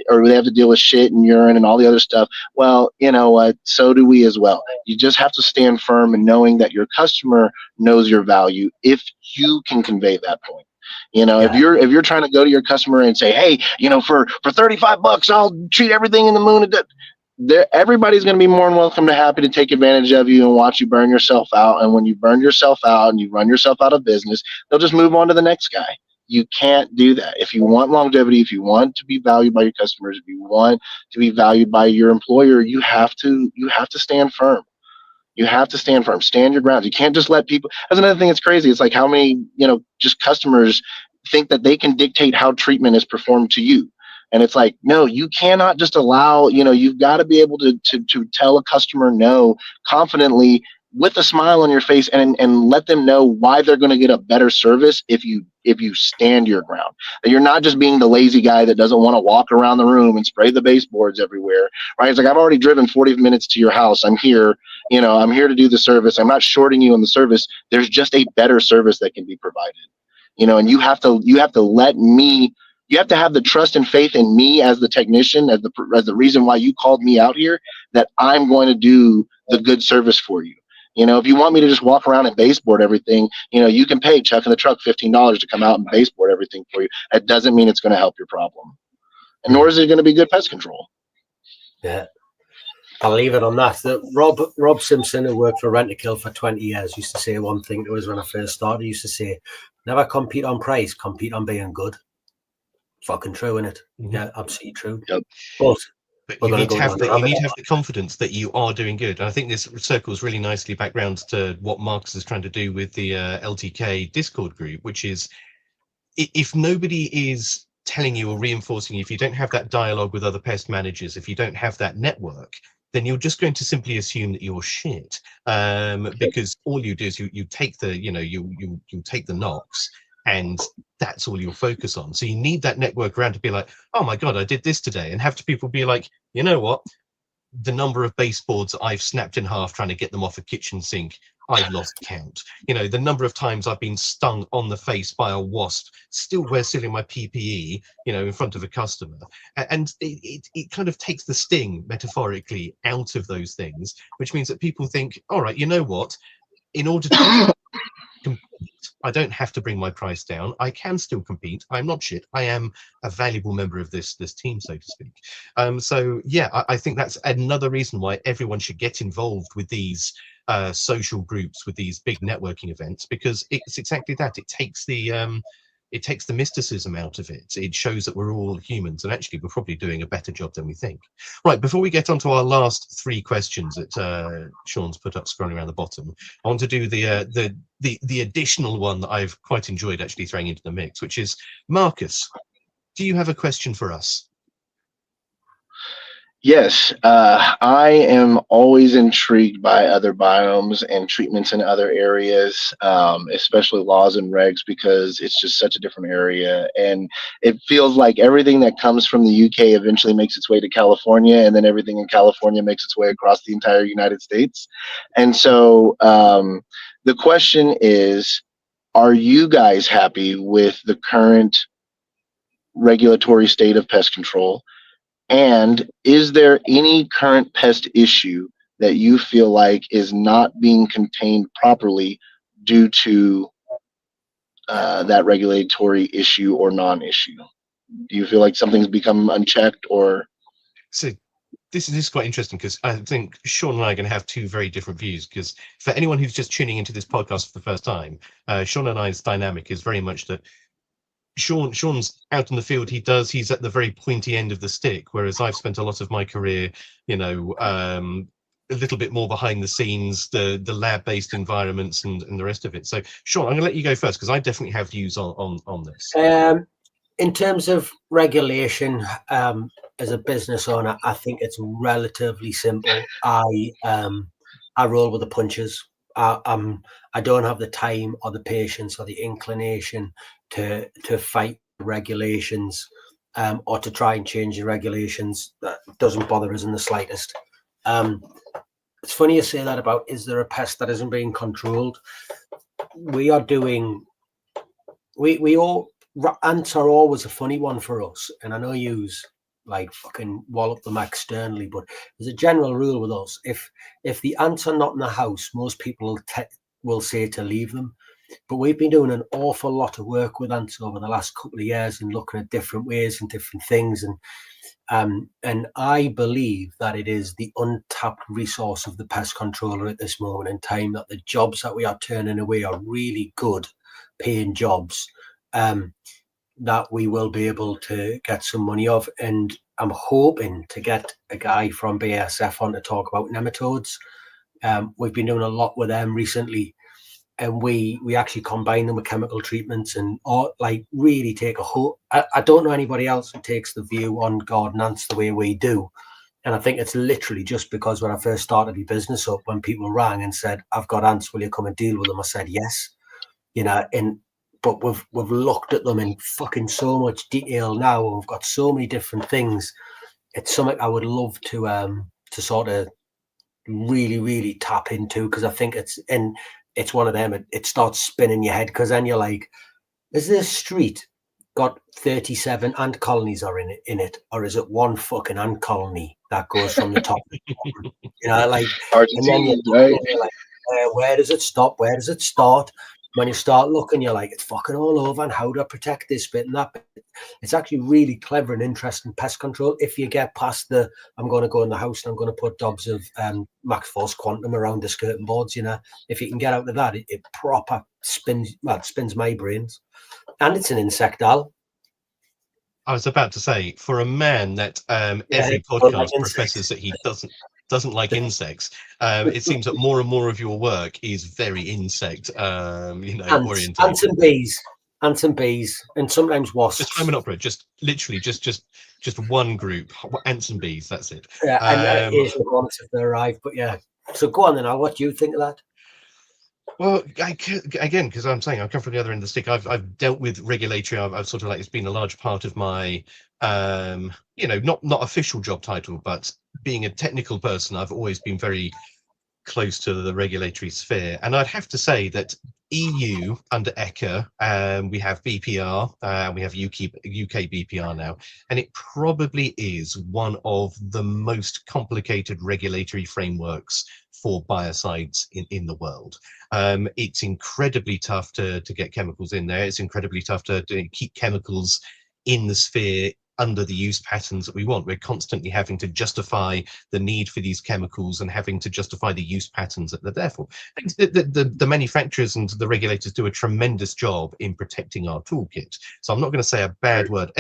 [SPEAKER 4] or they have to deal with shit and urine and all the other stuff, well, you know what? So do we as well. You just have to stand firm in knowing that your customer knows your value if you can convey that point. If you're trying to go to your customer and say, hey, for $35, I'll treat everything in the moon. Everybody's going to be more than welcome to happy to take advantage of you and watch you burn yourself out. And when you burn yourself out and you run yourself out of business, they'll just move on to the next guy. You can't do that. If you want longevity, if you want to be valued by your customers, if you want to be valued by your employer, you have to stand firm. You have to stand firm. Stand your ground. You can't just let people. That's another thing that's crazy. It's like how many, just customers think that they can dictate how treatment is performed to you. And it's like, no, you cannot just allow, you've got to be able to tell a customer no confidently with a smile on your face, and let them know why they're going to get a better service if you stand your ground. That you're not just being the lazy guy that doesn't want to walk around the room and spray the baseboards everywhere, right? It's like, I've already driven 40 minutes to your house. I'm here, I'm here to do the service. I'm not shorting you on the service. There's just a better service that can be provided, and you have to let me. You have to have the trust and faith in me as the technician, as the reason why you called me out here, that I'm going to do the good service for you. If you want me to just walk around and baseboard everything, you can pay Chuck in the truck $15 to come out and baseboard everything for you. That doesn't mean it's going to help your problem. And nor is it going to be good pest control.
[SPEAKER 3] Yeah. I'll leave it on that. Rob Simpson, who worked for Rent-A-Kill for 20 years, used to say one thing to us when I first started. He used to say, never compete on price, compete on being good. fucking true, isn't it?
[SPEAKER 2] Mhm.
[SPEAKER 3] Yeah, absolutely true.
[SPEAKER 4] Yep.
[SPEAKER 3] But
[SPEAKER 2] you
[SPEAKER 3] we're
[SPEAKER 2] need to
[SPEAKER 3] going
[SPEAKER 2] have
[SPEAKER 3] to go
[SPEAKER 2] the you need to have the confidence that you are doing good. And I think this circles really nicely back round to what Marcus is trying to do with the LTK Discord group, which is if nobody is telling you or reinforcing you, if you don't have that dialogue with other pest managers, if you don't have that network, then you're just going to simply assume that you're shit. Because all you do is you take the you take the knocks, and that's all you'll focus on. So you need that network around to be like, oh my god, I did this today, and have to people be like, you know what? The number of baseboards I've snapped in half trying to get them off a kitchen sink, I've lost count. The number of times I've been stung on the face by a wasp, still in my PPE, in front of a customer. And it kind of takes the sting, metaphorically, out of those things, which means that people think, all right, you know what? In order to compete, I don't have to bring my price down. I can still compete. I'm not shit. I am a valuable member of this team, so to speak. So yeah, I think that's another reason why everyone should get involved with these social groups, with these big networking events, because it's exactly that. It takes the mysticism out of it. It shows that we're all humans, and actually we're probably doing a better job than we think. Right, before we get on to our last 3 questions that Sean's put up scrolling around the bottom, I want to do the additional one that I've quite enjoyed actually throwing into the mix, which is, Marcus, do you have a question for us?
[SPEAKER 4] Yes, I am always intrigued by other biomes and treatments in other areas, especially laws and regs, because it's just such a different area. And it feels like everything that comes from the UK eventually makes its way to California, and then everything in California makes its way across the entire United States. And so the question is, are you guys happy with the current regulatory state of pest control? And is there any current pest issue that you feel like is not being contained properly due to that regulatory issue or non-issue? Do you feel like something's become unchecked or?
[SPEAKER 2] So this is quite interesting, because I think Sean and I are going to have 2 very different views, because for anyone who's just tuning into this podcast for the first time, Sean and I's dynamic is very much that Sean's out in the field. He's at the very pointy end of the stick, whereas I've spent a lot of my career, a little bit more behind the scenes, the lab-based environments and the rest of it. So Sean, I'm going to let you go first, because I definitely have views on this.
[SPEAKER 3] In terms of regulation, as a business owner, I think it's relatively simple. I roll with the punches. I don't have the time or the patience or the inclination to fight regulations, or to try and change the regulations. That doesn't bother us in the slightest. It's funny you say that about, is there a pest that isn't being controlled? We are doing. Ants are always a funny one for us, and I know yous like fucking wallop them externally, but there's a general rule with us: if the ants are not in the house, most people will say to leave them. But we've been doing an awful lot of work with ants over the last couple of years and looking at different ways and different things, and I believe that it is the untapped resource of the pest controller at this moment in time, that the jobs that we are turning away are really good paying jobs, that we will be able to get some money of. And I'm hoping to get a guy from BASF on to talk about nematodes. We've been doing a lot with them recently, and we actually combine them with chemical treatments and really take a whole. I don't know anybody else who takes the view on garden ants the way we do. And I think it's literally just because when I first started my business up, when people rang and said, I've got ants, will you come and deal with them? I said, yes, but we've looked at them in fucking so much detail now, and we've got so many different things. It's something I would love to sort of really, really tap into, because I think it's one of them. It starts spinning your head, because then you're like, is this street got 37 ant colonies are in it, or is it one fucking ant colony that goes from the top? And then you're like, where does it stop? Where does it start? When you start looking, you're like, it's fucking all over, and how do I protect this bit and that bit? It's actually really clever and interesting pest control if you get past I'm going to go in the house and I'm going to put dobs of max force quantum around the skirting boards. If you can get out of that, it proper spins my brains. And it's an insectile.
[SPEAKER 2] I was about to say, for a man that
[SPEAKER 3] Yeah,
[SPEAKER 2] every
[SPEAKER 3] he don't like
[SPEAKER 2] podcast professes that he doesn't like insects, it seems that more and more of your work is very insect,
[SPEAKER 3] ants
[SPEAKER 2] orientated.
[SPEAKER 3] and bees, and sometimes
[SPEAKER 2] Just
[SPEAKER 3] wasps.
[SPEAKER 2] Hymen Opera, just literally, just one group, ants and bees. That's it.
[SPEAKER 3] Yeah, and Asian hornets if they arrive. But yeah, so go on then. Al, what do you think of that?
[SPEAKER 2] Well, again, because I'm saying I come from the other end of the stick. I've dealt with regulatory. I've sort of like it's been a large part of my, not official job title, but being a technical person, I've always been very close to the regulatory sphere. And I'd have to say that EU under ECHA, we have BPR, we have UK BPR now, and it probably is one of the most complicated regulatory frameworks for biocides in the world. It's incredibly tough to get chemicals in there. It's incredibly tough to keep chemicals in the sphere under the use patterns that we want. We're constantly having to justify the need for these chemicals and having to justify the use patterns that they're there for. The manufacturers and the regulators do a tremendous job in protecting our toolkit. So I'm not going to say a bad word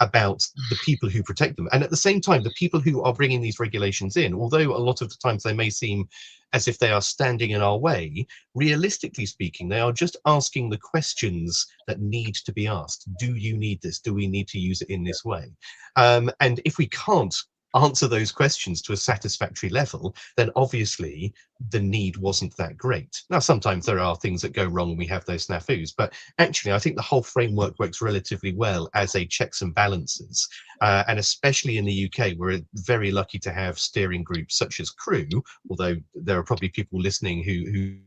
[SPEAKER 2] about the people who protect them. And at the same time, the people who are bringing these regulations in, although a lot of the times they may seem as if they are standing in our way, realistically speaking, they are just asking the questions that need to be asked. Do you need this? Do we need to use it in this way? And if we can't answer those questions to a satisfactory level, then obviously the need wasn't that great. Now, sometimes there are things that go wrong and we have those snafus, but actually I think the whole framework works relatively well as a checks and balances. And especially in the UK, we're very lucky to have steering groups such as Crew, although there are probably people listening who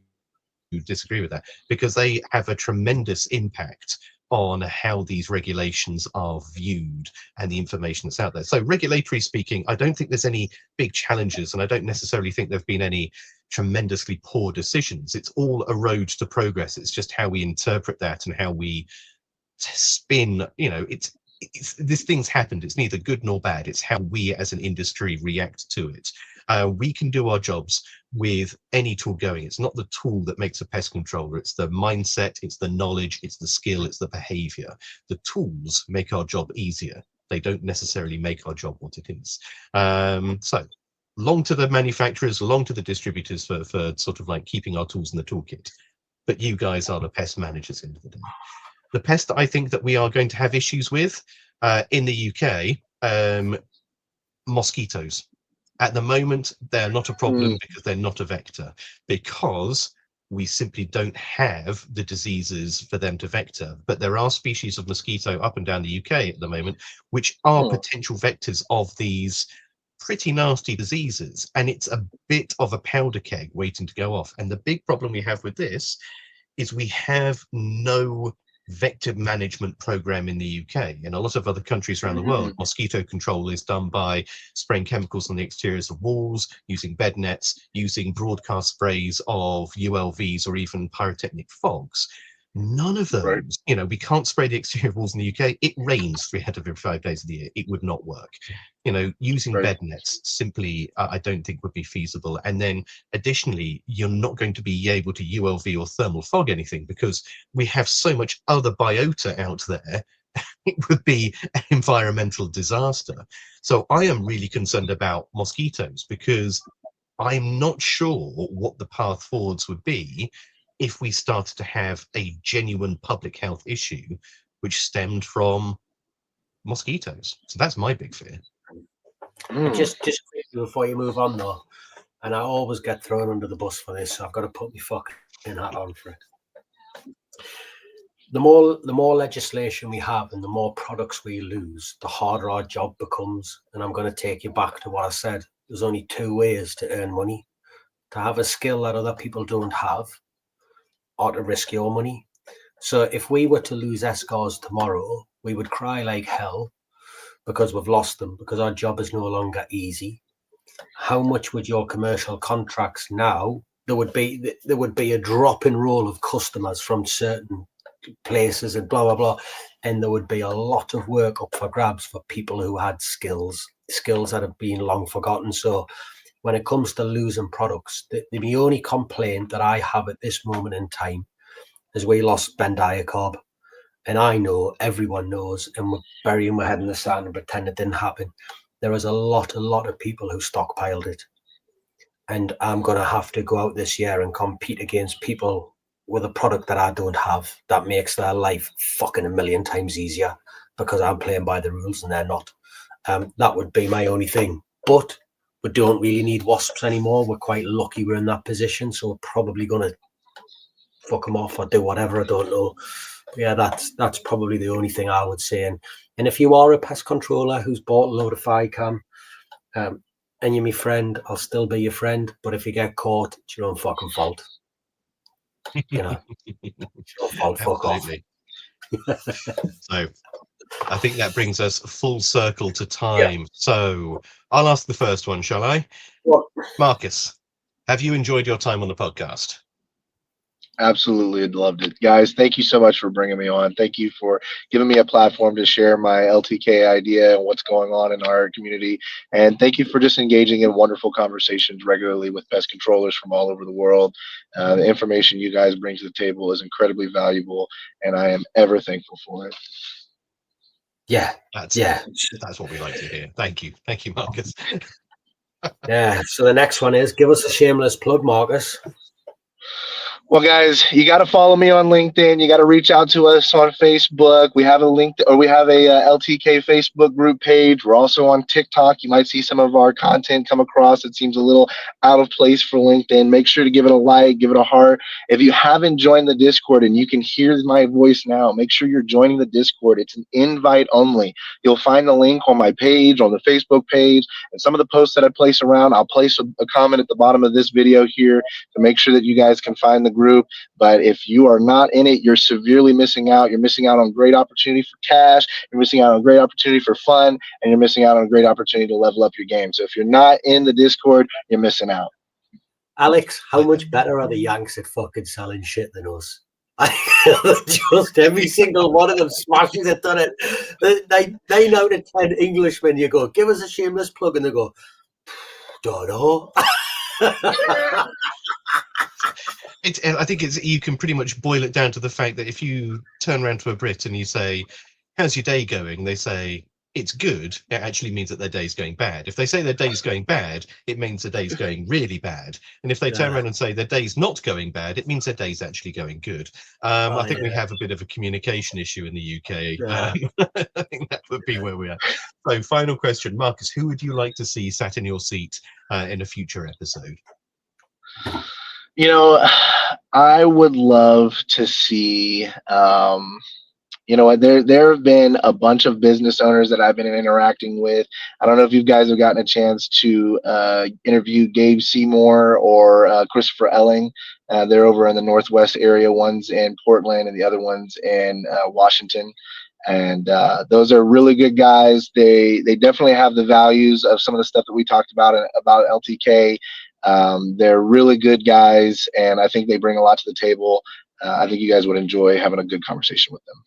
[SPEAKER 2] disagree with that, because they have a tremendous impact on how these regulations are viewed and the information that's out there. So regulatory speaking, I don't think there's any big challenges, and I don't necessarily think there've been any tremendously poor decisions. It's all a road to progress. It's just how we interpret that and how we spin, it's this thing's happened. It's neither good nor bad. It's how we as an industry react to it. We can do our jobs with any tool going. It's not the tool that makes a pest controller. It's the mindset, it's the knowledge, it's the skill, it's the behavior. The tools make our job easier. They don't necessarily make our job what it is. So long to the manufacturers, long to the distributors for sort of like keeping our tools in the toolkit. But you guys are the pest managers end of the day. The pest that I think that we are going to have issues with in the UK, mosquitoes. At the moment, they're not a problem because they're not a vector, because we simply don't have the diseases for them to vector. But there are species of mosquito up and down the UK at the moment, which are potential vectors of these pretty nasty diseases. And it's a bit of a powder keg waiting to go off. And the big problem we have with this is we have no vector management program in the UK. In a lot of other countries around the world, mosquito control is done by spraying chemicals on the exteriors of walls, using bed nets, using broadcast sprays of ULVs or even pyrotechnic fogs. None of those,
[SPEAKER 4] Right.
[SPEAKER 2] We can't spray the exterior walls in the UK. It rains 3 out of every 5 days of the year. It would not work. Using
[SPEAKER 4] Right.
[SPEAKER 2] bed nets simply, I don't think would be feasible. And then additionally, you're not going to be able to ULV or thermal fog anything because we have so much other biota out there. It would be an environmental disaster. So I am really concerned about mosquitoes because I'm not sure what the path forwards would be if we started to have a genuine public health issue which stemmed from mosquitoes. So that's my big fear.
[SPEAKER 3] Just quickly before you move on though, and I always get thrown under the bus for this, so I've got to put my fucking hat on for it. The more legislation we have and the more products we lose, the harder our job becomes. And I'm going to take you back to what I said. There's only 2 ways to earn money: to have a skill that other people don't have, or to risk your money. So if we were to lose escars tomorrow, we would cry like hell because we've lost them, because our job is no longer easy. How much would your commercial contracts now? There would be a drop in roll of customers from certain places and blah blah blah, and there would be a lot of work up for grabs for people who had skills that have been long forgotten. So when it comes to losing products, the only complaint that I have at this moment in time is we lost Ben Diacob, and I know, everyone knows, and we're burying my head in the sand and pretend it didn't happen. There is a lot of people who stockpiled it. And I'm going to have to go out this year and compete against people with a product that I don't have that makes their life fucking a million times easier because I'm playing by the rules and they're not. That would be my only thing. But we don't really need wasps anymore. We're quite lucky we're in that position. So we're probably going to fuck them off or do whatever. I don't know. But yeah, that's probably the only thing I would say. And if you are a pest controller who's bought a load of FiCam, and you're my friend, I'll still be your friend. But if you get caught, it's your own fucking fault. You know, it's your fault. Fuck off.
[SPEAKER 2] So I think that brings us full circle to time. Yeah. So I'll ask the first one, shall I?
[SPEAKER 3] What?
[SPEAKER 2] Marcus, have you enjoyed your time on the podcast?
[SPEAKER 4] Absolutely loved it. Guys, thank you so much for bringing me on. Thank you for giving me a platform to share my LTK idea and what's going on in our community. And thank you for just engaging in wonderful conversations regularly with pest controllers from all over the world. The information you guys bring to the table is incredibly valuable, and I am ever thankful for it.
[SPEAKER 3] Yeah.
[SPEAKER 2] That's what we like to hear. Thank you. Thank you, Marcus.
[SPEAKER 3] Yeah. So the next one is, give us a shameless plug, Marcus.
[SPEAKER 4] Well, guys, you got to follow me on LinkedIn. You got to reach out to us on Facebook. We have a LTK Facebook group page. We're also on TikTok. You might see some of our content come across. It seems a little out of place for LinkedIn. Make sure to give it a like, give it a heart. If you haven't joined the Discord and you can hear my voice now, make sure you're joining the Discord. It's an invite only. You'll find the link on my page, on the Facebook page, and some of the posts that I place around. I'll place a comment at the bottom of this video here to make sure that you guys can find the group. But if you are not in it, you're severely missing out. You're missing out on great opportunity for cash. You're missing out on great opportunity for fun, and you're missing out on a great opportunity to level up your game. So if you're not in the Discord, you're missing out.
[SPEAKER 3] Alex, how much better are the Yanks at fucking selling shit than us? Just every single one of them smashes it, done it. 9 out of 10 Englishmen, you go, give us a shameless plug, and they go, don't know.
[SPEAKER 2] I think you can pretty much boil it down to the fact that if you turn around to a Brit and you say, how's your day going? They say, it's good. It actually means that their day's going bad. If they say their day's going bad, it means their day's going really bad. And if they turn around and say their day's not going bad, it means their day's actually going good. I think we have a bit of a communication issue in the UK. I think that would be where we are. So final question, Marcus, who would you like to see sat in your seat in a future episode?
[SPEAKER 4] You know, I would love to see, there have been a bunch of business owners that I've been interacting with. I don't know if you guys have gotten a chance to interview Gabe Seymour or Christopher Elling. They're over in the Northwest area. One's in Portland and the other one's in Washington. And those are really good guys. They definitely have the values of some of the stuff that we talked about LTK. They're really good guys, and I think they bring a lot to the table. I think you guys would enjoy having a good conversation with them.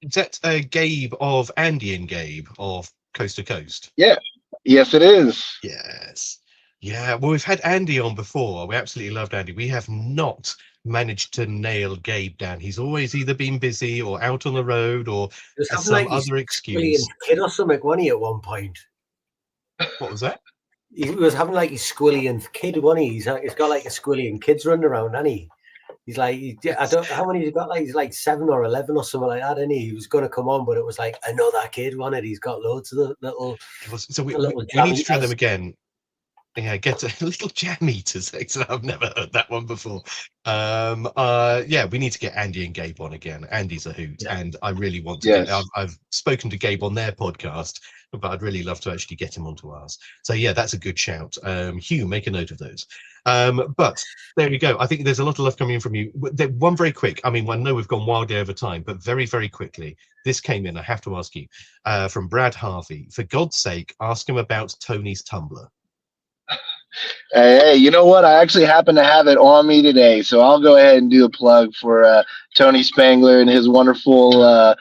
[SPEAKER 2] Is that Gabe of Andy and Gabe of Coast to Coast?
[SPEAKER 4] Yeah. Yes, it is.
[SPEAKER 2] Yes. Yeah. Well, we've had Andy on before. We absolutely loved Andy. We have not managed to nail Gabe down. He's always either been busy or out on the road or some other excuse.
[SPEAKER 3] Kid or something, wasn't he, at one point?
[SPEAKER 2] What was that?
[SPEAKER 3] He was having like his squillion kid, wasn't he? He's got like a squillion kids running around, hasn't he? He's like, I don't know how many he's got. Like he's like 7 or 11 or something like that, isn't he? He was going to come on, but it was like another kid, wasn't it? He's got loads of the little.
[SPEAKER 2] So we need to try them again. Yeah, get a little jam eaters. I've never heard that one before. Yeah, we need to get Andy and Gabe on again. Andy's a hoot, and I really want to get. I've spoken to Gabe on their podcast, but I'd really love to actually get him onto ours. So yeah, that's a good shout. Hugh, make a note of those. But there you go. I think there's a lot of love coming in from you. One very quick. I mean, I know we've gone wildly over time, but very, very quickly, this came in. I have to ask you from Brad Harvey. For God's sake, ask him about Tony's Tumblr.
[SPEAKER 4] Hey, you know what? I actually happen to have it on me today, so I'll go ahead and do a plug for Tony Spangler and his wonderful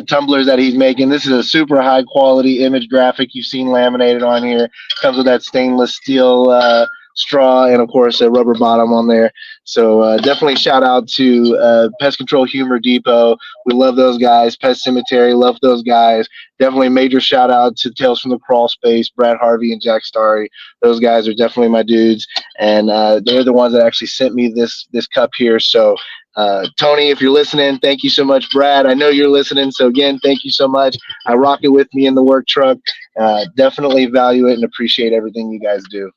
[SPEAKER 4] tumblers that he's making. This is a super high quality image graphic you've seen laminated on here. Comes with that stainless steel straw and of course a rubber bottom on there. So definitely shout out to Pest Control Humor Depot. We love those guys. Pest Cemetery, love those guys. Definitely major shout out to Tales from the Crawl Space, Brad Harvey and Jack Starry. Those guys are definitely my dudes, and they're the ones that actually sent me this cup here. So Tony, if you're listening, thank you so much. Brad, I know you're listening, so again, thank you so much. I rock it with me in the work truck. Definitely value it and appreciate everything you guys do.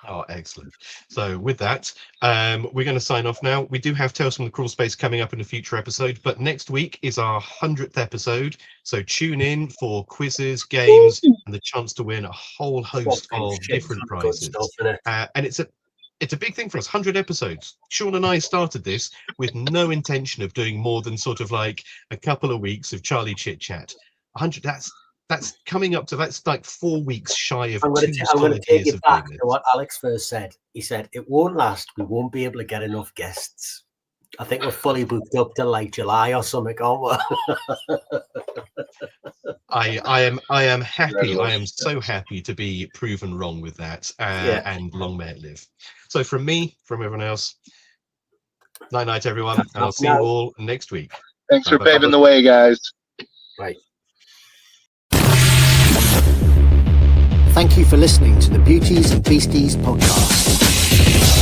[SPEAKER 2] Oh, excellent. So with that, we're going to sign off now. We do have Tales from the Crawl Space coming up in a future episode, but next week is our 100th episode. So tune in for quizzes, games, and the chance to win a whole host of different prizes. And it's a big thing for us. 100 episodes. Sean and I started this with no intention of doing more than sort of like a couple of weeks of Charlie chit chat. 100. That's coming up to, that's like 4 weeks shy of
[SPEAKER 3] I'm going to take it back to what Alex first said. He said, it won't last. We won't be able to get enough guests. I think we're fully booked up till like July or something, aren't we?
[SPEAKER 2] I am happy. I am so happy to be proven wrong with that. And long may it live. So from me, from everyone else, night, everyone. And I'll see you all next week.
[SPEAKER 4] Thanks for paving the way, guys.
[SPEAKER 3] Right.
[SPEAKER 1] Thank you for listening to the Beauties and Beasties podcast.